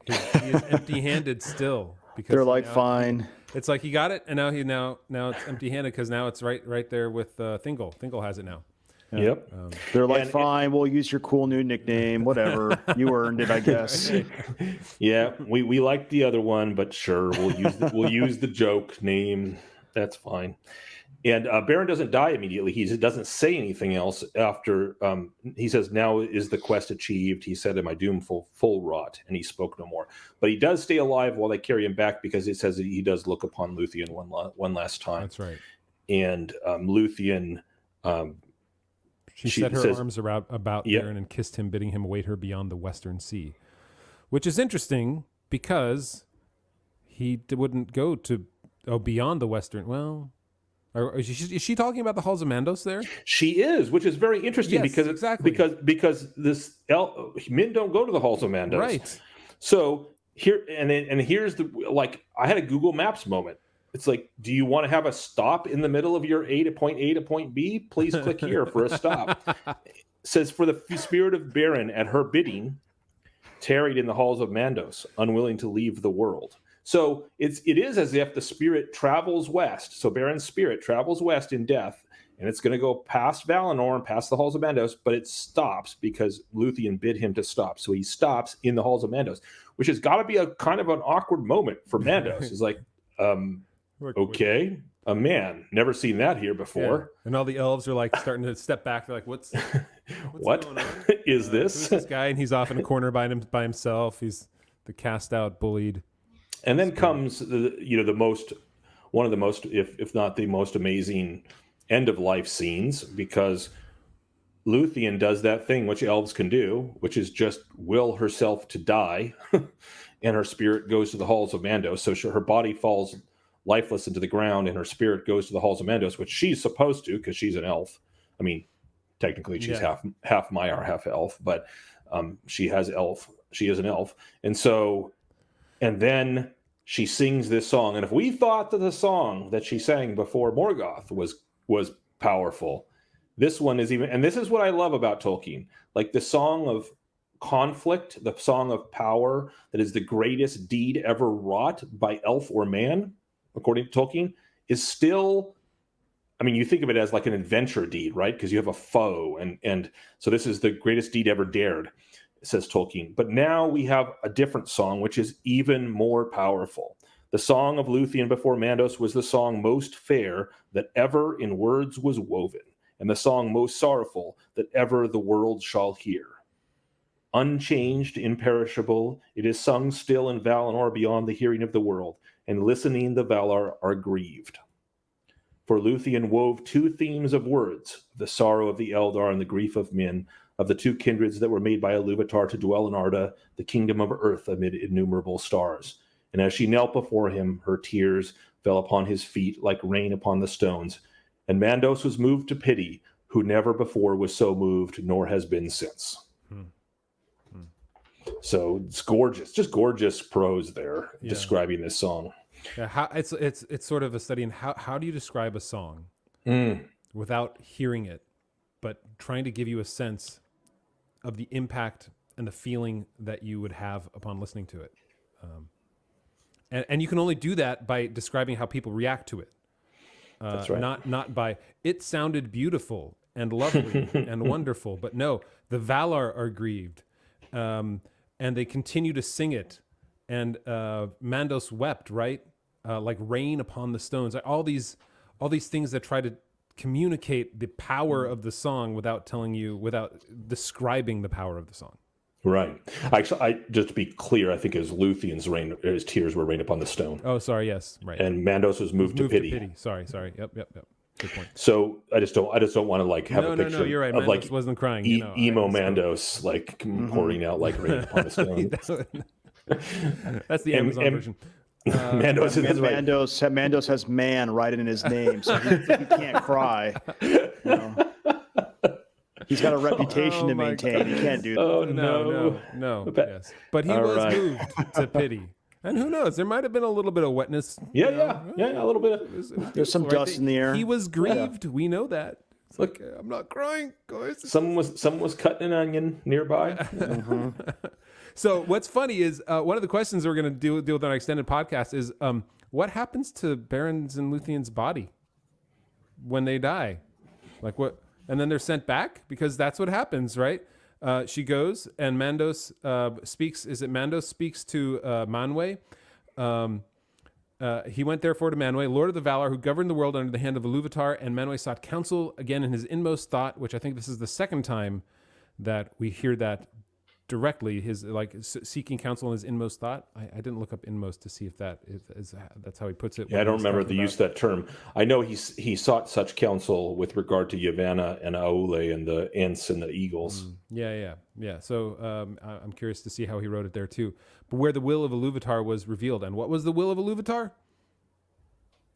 he is empty-handed still. Because they're like, fine. It's like he got it, and now it's empty-handed because now it's right there with Thingol. Thingol has it now. Yeah. Yep. They're like, fine, we'll use your cool new nickname, whatever. You earned it, I guess. Yeah, we like the other one, but sure, we'll use the joke name. That's fine. And Beren doesn't die immediately. He doesn't say anything else after. He says, "Now is the quest achieved." He said, "Am I doomed full rot?" And he spoke no more. But he does stay alive while they carry him back, because it says that he does look upon Luthien one last time. That's right. And Luthien, she set her arms about Beren and kissed him, bidding him await her beyond the Western Sea, which is interesting because he wouldn't go to beyond the Western. Well. Is she talking about the Halls of Mandos there? She is, which is very interesting, because this men don't go to the Halls of Mandos, right? So here's I had a Google Maps moment. It's like, do you want to have a stop in the middle of your point A to point B? Please click here for a stop. It says, "For the spirit of Beren at her bidding tarried in the Halls of Mandos, unwilling to leave the world." So it is as if the spirit travels west. So Beren's spirit travels west in death, and it's going to go past Valinor and past the Halls of Mandos, but it stops because Luthien bid him to stop. So he stops in the Halls of Mandos, which has got to be a kind of an awkward moment for Mandos. It's like, okay, a man, never seen that here before. Yeah. And all the elves are like starting to step back. They're like, what's what going on? Is this? Who's this guy? And he's off in a corner by himself. He's the cast out, bullied. And then comes one of the most, if not the most amazing end of life scenes, because Luthien does that thing which elves can do, which is just will herself to die, and her spirit goes to the Halls of Mandos. So her body falls lifeless into the ground, and her spirit goes to the Halls of Mandos, which she's supposed to because she's an elf. I mean, technically she's half Maiar, half elf, but she is an elf, and then she sings this song. And if we thought that the song that she sang before Morgoth was powerful, this one is even, and this is what I love about Tolkien, like the song of conflict, the song of power that is the greatest deed ever wrought by elf or man, according to Tolkien, is still, I mean, you think of it as like an adventure deed, right? Because you have a foe. And so this is the greatest deed ever dared, says Tolkien. But now we have a different song, which is even more powerful. The song of Luthien before Mandos was the song most fair that ever in words was woven, and the song most sorrowful that ever the world shall hear. Unchanged, imperishable, it is sung still in Valinor beyond the hearing of the world, and listening the Valar are grieved. For Luthien wove two themes of words, the sorrow of the Eldar and the grief of men, of the two kindreds that were made by Ilúvatar to dwell in Arda, the kingdom of earth amid innumerable stars. And as she knelt before him, her tears fell upon his feet like rain upon the stones. And Mandos was moved to pity, who never before was so moved, nor has been since. So it's gorgeous, just gorgeous prose there, describing this song. Yeah, it's sort of a study in how do you describe a song without hearing it, but trying to give you a sense of the impact and the feeling that you would have upon listening to it. And you can only do that by describing how people react to it. That's right. Not by, it sounded beautiful and lovely and wonderful, but no, the Valar are grieved, and they continue to sing it. And Mandos wept, right? Like rain upon the stones. All these things that try to communicate the power of the song without describing the power of the song. Right. Actually, just to be clear, I think his his tears were rained upon the stone. Oh, sorry. Yes, right. And Mandos was moved to pity. Sorry. Yep. Good point. So I just don't want to like have a picture you're right. of Mandos like wasn't crying. emo Mandos like pouring out like rain upon the stone. That's the Amazon version. Mandos has man right in his name, so he can't cry. You know? He's got a reputation to maintain. He can't do that. Oh no. Yes, but he was moved to pity. And who knows? There might have been a little bit of wetness. Yeah, a little bit. There's some dust in the air. He was grieved. Yeah. We know that. It's like, I'm not crying, guys. Someone was cutting an onion nearby. So what's funny is one of the questions we're going to deal with on our extended podcast is what happens to Beren's and Luthien's body when they die? Like what? And then they're sent back because that's what happens, right? She goes and Mandos speaks. Is it Mandos speaks to Manwë? He went therefore to Manwë, Lord of the Valar, who governed the world under the hand of Iluvatar, and Manwë sought counsel again in his inmost thought, which I think this is the second time that we hear that directly, his seeking counsel in his inmost thought. I didn't look up inmost to see if that is that's how he puts it. Yeah, I don't remember the use of that term. I know he sought such counsel with regard to Yavanna and Aule and the Ents and the Eagles. Yeah. So I'm curious to see how he wrote it there too. But where the will of Iluvatar was revealed, and what was the will of Iluvatar?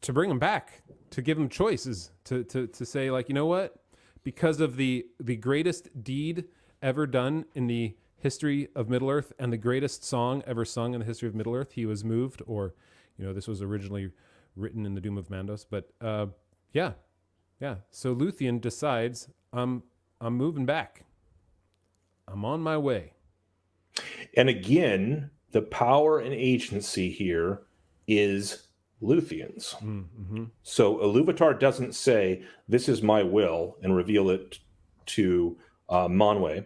To bring him back, to give him choices, to say like, you know what? Because of the greatest deed ever done in the history of Middle-earth and the greatest song ever sung in the history of Middle-earth, he was moved, or, this was originally written in the Doom of Mandos. But yeah. So Luthien decides, I'm moving back. I'm on my way. And again, the power and agency here is Luthien's. Mm-hmm. So Iluvatar doesn't say, this is my will, and reveal it to Manwë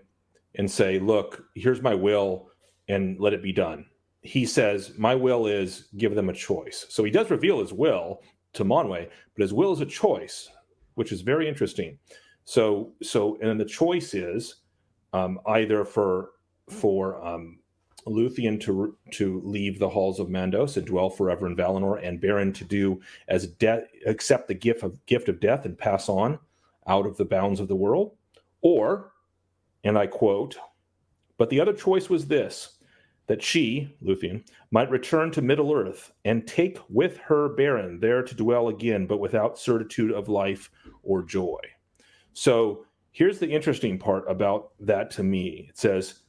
and say, look, here's my will, and let it be done. He says, my will is give them a choice. So he does reveal his will to Manwë, but his will is a choice, which is very interesting. So and the choice is either for Luthien to leave the halls of Mandos and dwell forever in Valinor, and Beren to do as accept the gift of death and pass on out of the bounds of the world, or, and I quote, but the other choice was this, that she, Luthien, might return to Middle-earth and take with her Beren there to dwell again, but without certitude of life or joy. So here's the interesting part about that to me. It says,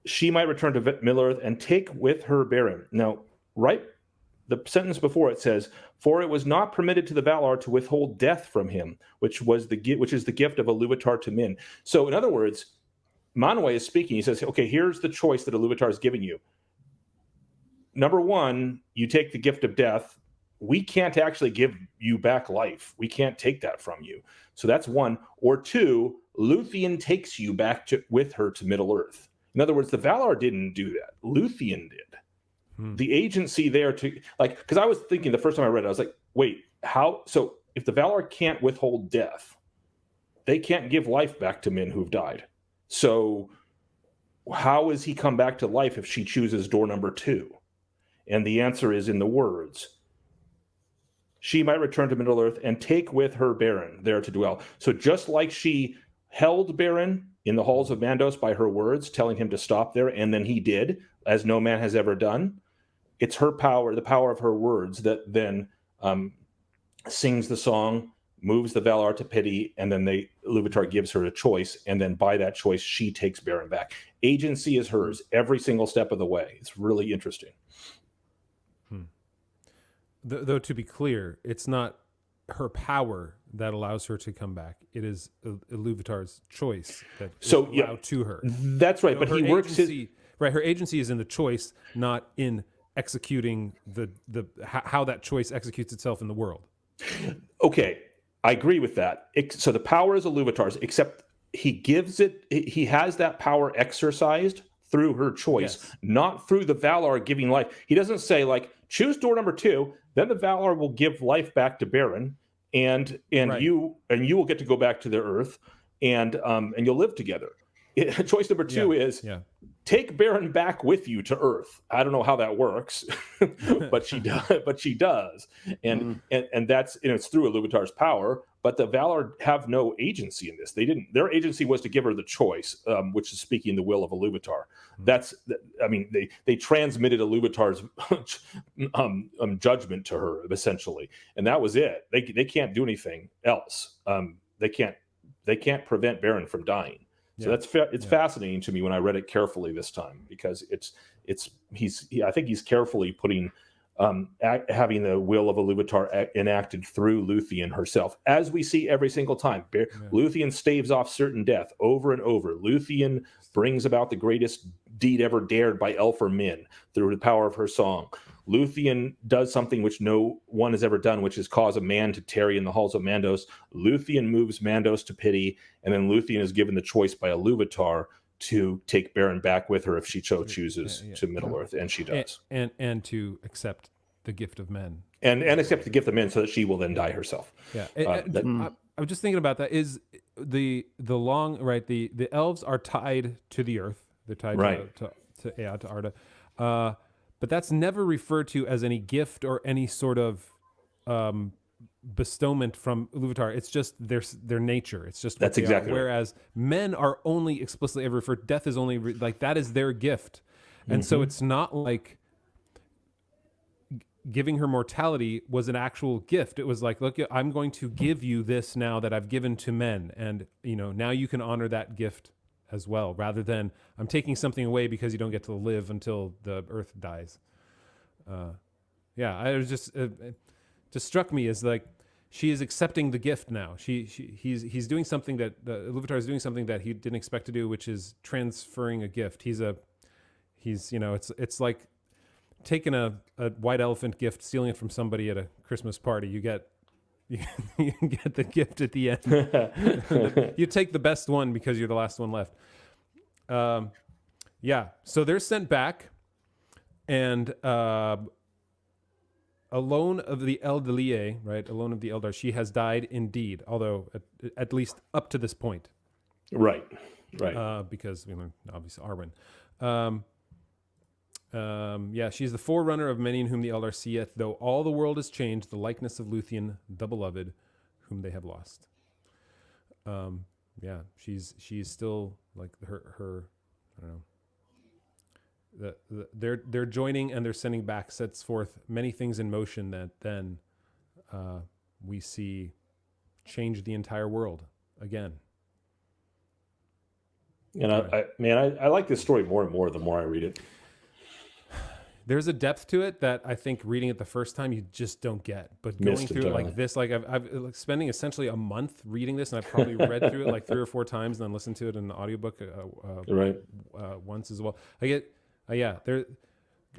she might return to Middle-earth and take with her Beren. Now, right, the sentence before it says, for it was not permitted to the Valar to withhold death from him, which is the gift of Iluvatar to men. So in other words, Manwë is speaking. He says, okay, here's the choice that Iluvatar is giving you. Number one, you take the gift of death. We can't actually give you back life. We can't take that from you. So that's one. Or two, Luthien takes you back with her to Middle-earth. In other words, the Valar didn't do that. Luthien did. The agency there to, because I was thinking the first time I read it, I was like, wait, how? So if the Valar can't withhold death, they can't give life back to men who've died. So how is he come back to life if she chooses door number 2? And the answer is in the words, she might return to Middle-earth and take with her Beren there to dwell. So just like she held Beren in the halls of Mandos by her words, telling him to stop there, and then he did, as no man has ever done, it's her power, the power of her words, that then sings the song, moves the Valar to pity, and then Iluvatar gives her a choice, and then by that choice, she takes Beren back. Agency is hers every single step of the way. It's really interesting. Though to be clear, it's not her power that allows her to come back. It is Iluvatar's choice that is allowed to her. That's right, So but he works agency, right, her agency is in the choice, not in executing how that choice executes itself in the world. Okay, I agree with that. So the power is Iluvatar's, except he has that power exercised through her choice, Yes. not through the Valar giving life. He doesn't say like, choose door number 2, then the Valar will give life back to Beren, and Right. you will get to go back to the Earth, and you'll live together. Choice number 2 is take Beren back with you to Earth. I don't know how that works, but she does. But she does, and that's it's through Iluvatar's power. But the Valar have no agency in this. They didn't. Their agency was to give her the choice, which is speaking the will of Iluvatar. They transmitted Iluvatar's judgment to her essentially, and that was it. They can't do anything else. They can't prevent Beren from dying. So it's fascinating to me when I read it carefully this time, because I think he's carefully putting having the will of Iluvatar enacted through Luthien herself, as we see every single time. Luthien staves off certain death over and over. Luthien brings about the greatest deed ever dared by elf or min through the power of her song. Luthien does something which no one has ever done, which is cause a man to tarry in the halls of Mandos. Luthien moves Mandos to pity, and then Luthien is given the choice by Iluvatar to take Beren back with her if she chooses to Middle-earth, and she does. And to accept the gift of men. And accept the gift of men so that she will then die herself. Yeah. I was just thinking about that. Is the elves are tied to the earth. They're tied to Arda. But that's never referred to as any gift or any sort of bestowment from Iluvatar. It's just their nature. It's just that's exactly right. Whereas men are only explicitly ever referred. Death is only like that is their gift, and so it's not like giving her mortality was an actual gift. It was like, look, I'm going to give you this now that I've given to men, and now you can honor that gift as well, rather than I'm taking something away because you don't get to live until the earth dies. I was just it just struck me as like she is accepting the gift now. He's doing something that Iluvatar is doing something that he didn't expect to do, which is transferring a gift. He's it's like taking a white elephant gift, stealing it from somebody at a Christmas party. You get the gift at the end. You take the best one because you're the last one left. So they're sent back, and Alone of the Eldalie, right? Alone of the Eldar, she has died indeed, although at least up to this point. Right. Because obviously Arwen. She's the forerunner of many in whom the Eldar seeth, though all the world is changed, the likeness of Luthien, the beloved, whom they have lost. She's still like her I don't know. They're joining and they're sending back sets forth many things in motion that then we see change the entire world again. And I like this story more and more the more I read it. There's a depth to it that I think reading it the first time you just don't get. But going through it like this, like I've spending essentially a month reading this, and I've probably read through it like 3 or 4 times, and then listened to it in the audiobook once as well. I get there,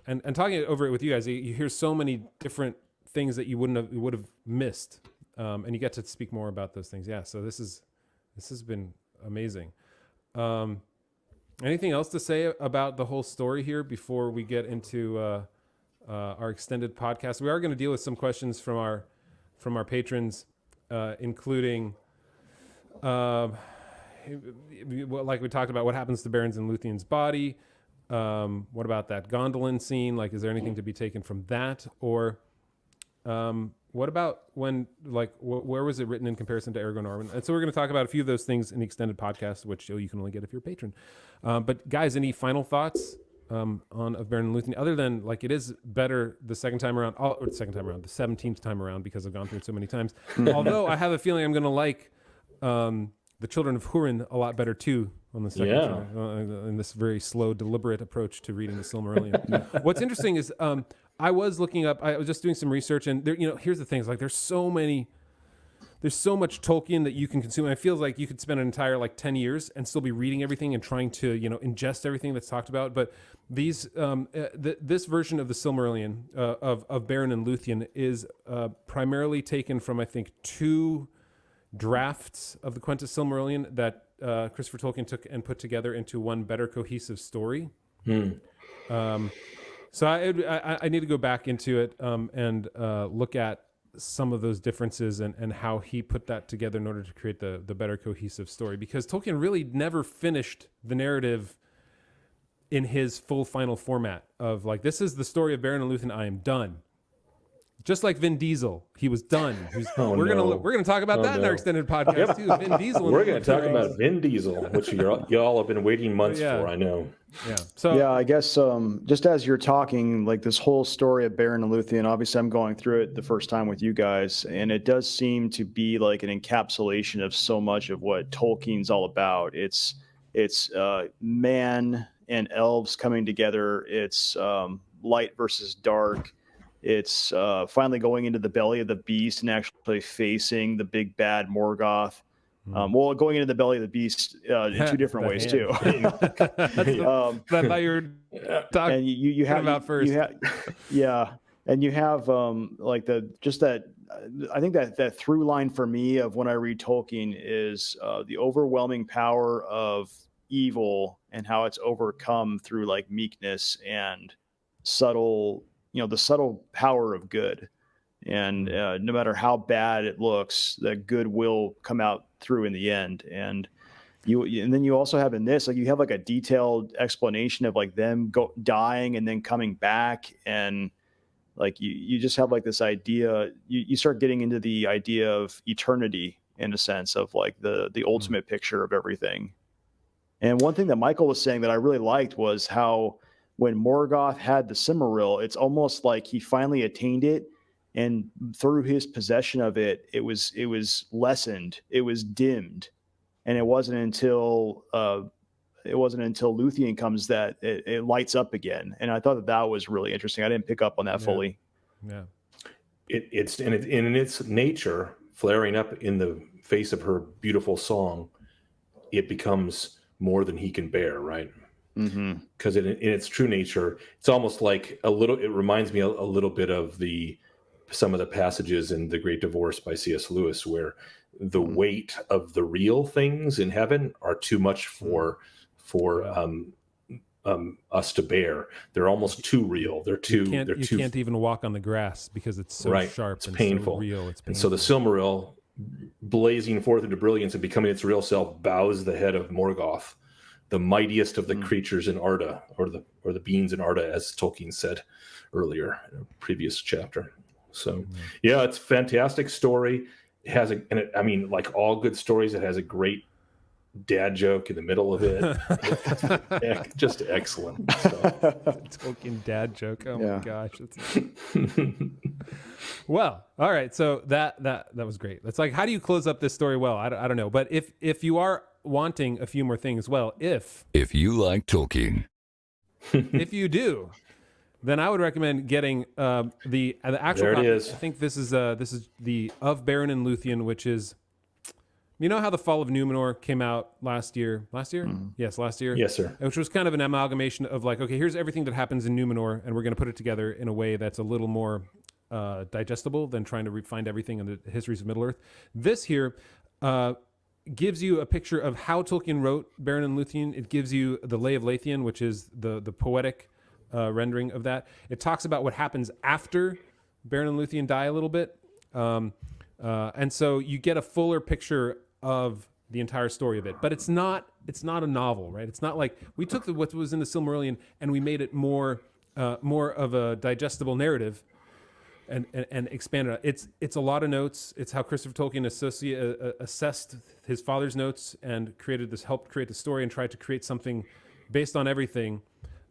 and talking over it with you guys, you hear so many different things that you would have missed, and you get to speak more about those things. Yeah, so this has been amazing. Anything else to say about the whole story here before we get into our extended podcast? We are going to deal with some questions from our patrons, including like we talked about, what happens to Beren's and Luthien's body. What about that Gondolin scene? Like, is there anything to be taken from that? Or what about when, like, where was it written in comparison to Aragorn Arwen? And so we're going to talk about a few of those things in the extended podcast, which you can only get if you're a patron. But guys, any final thoughts on of Beren and Luthien, other than like it is better the second time around, or the 17th time around, because I've gone through it so many times. Although I have a feeling I'm going to like the Children of Húrin a lot better too on the second time, in this very slow, deliberate approach to reading the Silmarillion. What's interesting is I was looking up, I was just doing some research, and there, here's the thing: is like there's so many there's so much Tolkien that you can consume. It feels like you could spend an entire like 10 years and still be reading everything and trying to, ingest everything that's talked about. But these, this version of the Silmarillion of Beren and Luthien is primarily taken from, I think, 2 drafts of the Quenta Silmarillion that Christopher Tolkien took and put together into one better cohesive story. So I need to go back into it and look at some of those differences and how he put that together in order to create the better cohesive story, because Tolkien really never finished the narrative in his full final format of like, this is the story of Beren and Luthien, I am done. Just like Vin Diesel, he was done. We're gonna talk about that in our extended podcast too. Vin Diesel. We're gonna talk about Vin Diesel, which y'all have been waiting months for. I know. Yeah. So yeah, I guess just as you're talking, like this whole story of Beren and Luthien, obviously I'm going through it the first time with you guys, and it does seem to be like an encapsulation of so much of what Tolkien's all about. It's man and elves coming together. It's light versus dark. It's finally going into the belly of the beast and actually facing the big bad Morgoth. Well, going into the belly of the beast in 2 different ways too. That's what you were talking and you have about first. And you have like I think that through line for me of when I read Tolkien is the overwhelming power of evil and how it's overcome through like meekness and subtle. The subtle power of good, and no matter how bad it looks, that good will come out through in the end. And then you also have in this, like you have like a detailed explanation of like them dying and then coming back, and like you just have like this idea. You start getting into the idea of eternity in a sense of like the ultimate picture of everything. And one thing that Michael was saying that I really liked was how, when Morgoth had the Silmaril, it's almost like he finally attained it, and through his possession of it, it was lessened, it was dimmed, and it wasn't until Luthien comes that it lights up again. And I thought that was really interesting. I didn't pick up on that fully. Yeah, it's in its nature, flaring up in the face of her beautiful song, it becomes more than he can bear, right? Because in its true nature, it's almost like it reminds me a little bit of some of the passages in The Great Divorce by C.S. Lewis, where the weight of the real things in heaven are too much for us to bear. They're almost too real. You can't even walk on the grass because it's so sharp. It's and painful. So real. It's painful. And so the Silmaril, blazing forth into brilliance and becoming its real self, bows the head of Morgoth, the mightiest of the creatures in Arda, or the beings in Arda, as Tolkien said earlier in a previous chapter. So, yeah, it's a fantastic story. It has like all good stories, it has a great dad joke in the middle of it. It's just excellent. Tolkien dad joke. Oh my gosh. Well, all right. So that was great. That's like, how do you close up this story well? I don't know. But if you are wanting a few more things, well, if you like Tolkien, if you do, then I would recommend getting the actual there it copy. is. I think this is the of Beren and Luthien, which is, you know how the Fall of Numenor came out last year? Yes, last year. Yes, sir. Which was kind of an amalgamation of like, okay, here's everything that happens in Numenor, and we're going to put it together in a way that's a little more digestible than trying to find everything in the histories of Middle Earth. This here gives you a picture of how Tolkien wrote Beren and Luthien. It gives you the Lay of Luthien, which is the poetic rendering of that. It talks about what happens after Beren and Luthien die a little bit. And so you get a fuller picture of the entire story of it. But it's not a novel, right? It's not like we took what was in the Silmarillion and we made it more of a digestible narrative and expanded it. It's a lot of notes. It's how Christopher Tolkien assessed his father's notes and helped create the story and tried to create something based on everything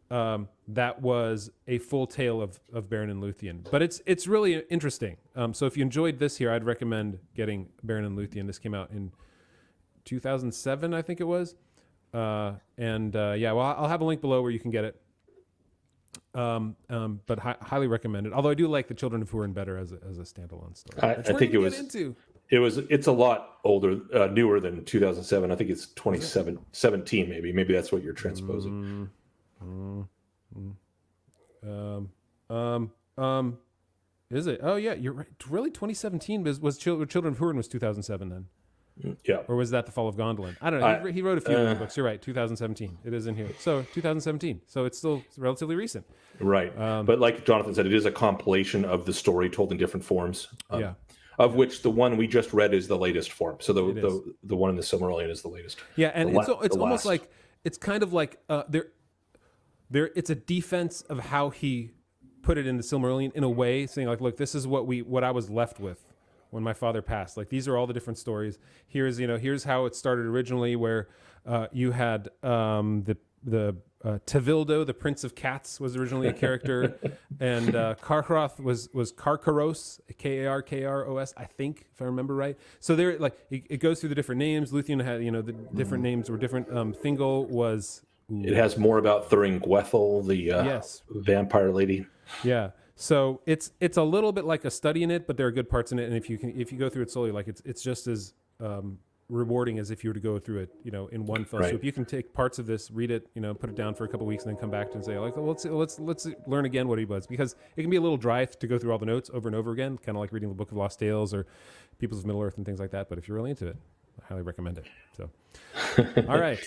that was a full tale of Beren and Luthien. But it's really interesting. So if you enjoyed this here, I'd recommend getting Beren and Luthien. This came out in 2007, I think it was. I'll have a link below where you can get it. But highly recommend it. Although I do like The Children of Húrin better as a standalone story. I think it It's a lot older, newer than 2007. I think it's 2017, maybe. Maybe that's what you're transposing. Is it? Oh yeah, you're right. Really, 2017 was Children of Hurin was 2007 then. Yeah. Or was that the Fall of Gondolin? I don't know. He wrote a few other books. You're right. 2017. It is in here. So 2017. So it's still relatively recent. Right. But like Jonathan said, it is a compilation of the story told in different forms. Yeah. Of which the one we just read is the latest form. So the one in the Silmarillion is the latest. Yeah, and it's almost like it's kind of like it's a defense of how he put it in the Silmarillion in a way, saying like, look, this is what I was left with when my father passed. Like, these are all the different stories. Here's how it started originally, where you had the Tevildo, the Prince of Cats, was originally a character, and Carcaroth was Carcaroth, Karkros, I think, if I remember right. So there, like, it goes through the different names. Luthien had, the different names were different. Thingol was. It has more about Thuringwethel, the vampire lady. Yeah. So it's a little bit like a study in it, but there are good parts in it. And if you go through it slowly, like it's just as rewarding as if you were to go through it, in one fell swoop. You can take parts of this, read it, put it down for a couple of weeks, and then come back to and say, like, well, let's learn again what he was, because it can be a little dry to go through all the notes over and over again, kind of like reading the Book of Lost Tales or Peoples of Middle Earth and things like that. But if you're really into it, I highly recommend it. So, all right.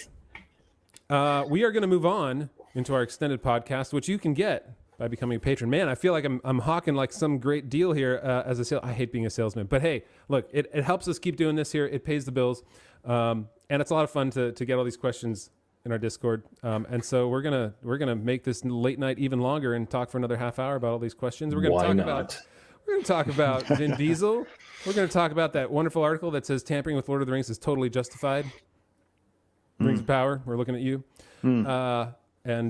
We are going to move on into our extended podcast, which you can get by becoming a patron. Man, I feel like I'm hawking like some great deal here as I hate being a salesman, but hey, look, it helps us keep doing this here. It pays the bills, and it's a lot of fun to get all these questions in our Discord. And so we're gonna make this late night even longer and talk for another half hour about all these questions. We're gonna talk about Vin Diesel. We're gonna talk about that wonderful article that says tampering with Lord of the Rings is totally justified. Rings of Power. We're looking at you, and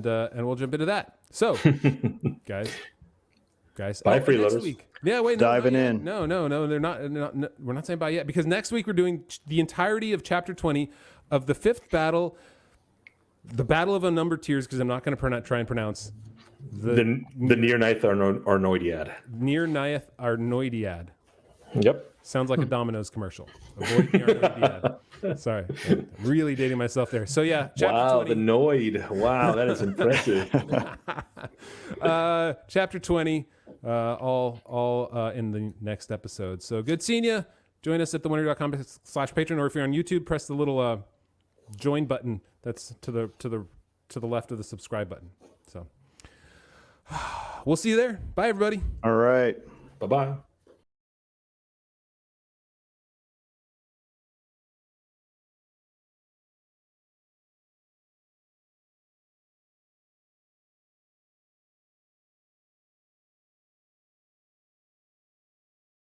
we'll jump into that. So, guys. Bye, freeloaders. Yeah, wait, diving in. No, they're not. We're not saying bye yet, because next week we're doing the entirety of chapter 20 of the fifth battle, the Battle of Unnumbered Tears, because I'm not going to try and pronounce the Near Ninth Arnoidiad. Near Ninth Arnoidiad. Yep. Sounds like a Domino's commercial. Avoid the Arnoidiad. Sorry, I'm really dating myself there. So yeah, chapter 20. The Noid. Wow, that is impressive. Chapter 20, all in the next episode. So good seeing you. Join us at thewinner.com/patron, or if you're on YouTube, press the little join button that's to the left of the subscribe button. So we'll see you there. Bye, everybody. All right. Bye-bye.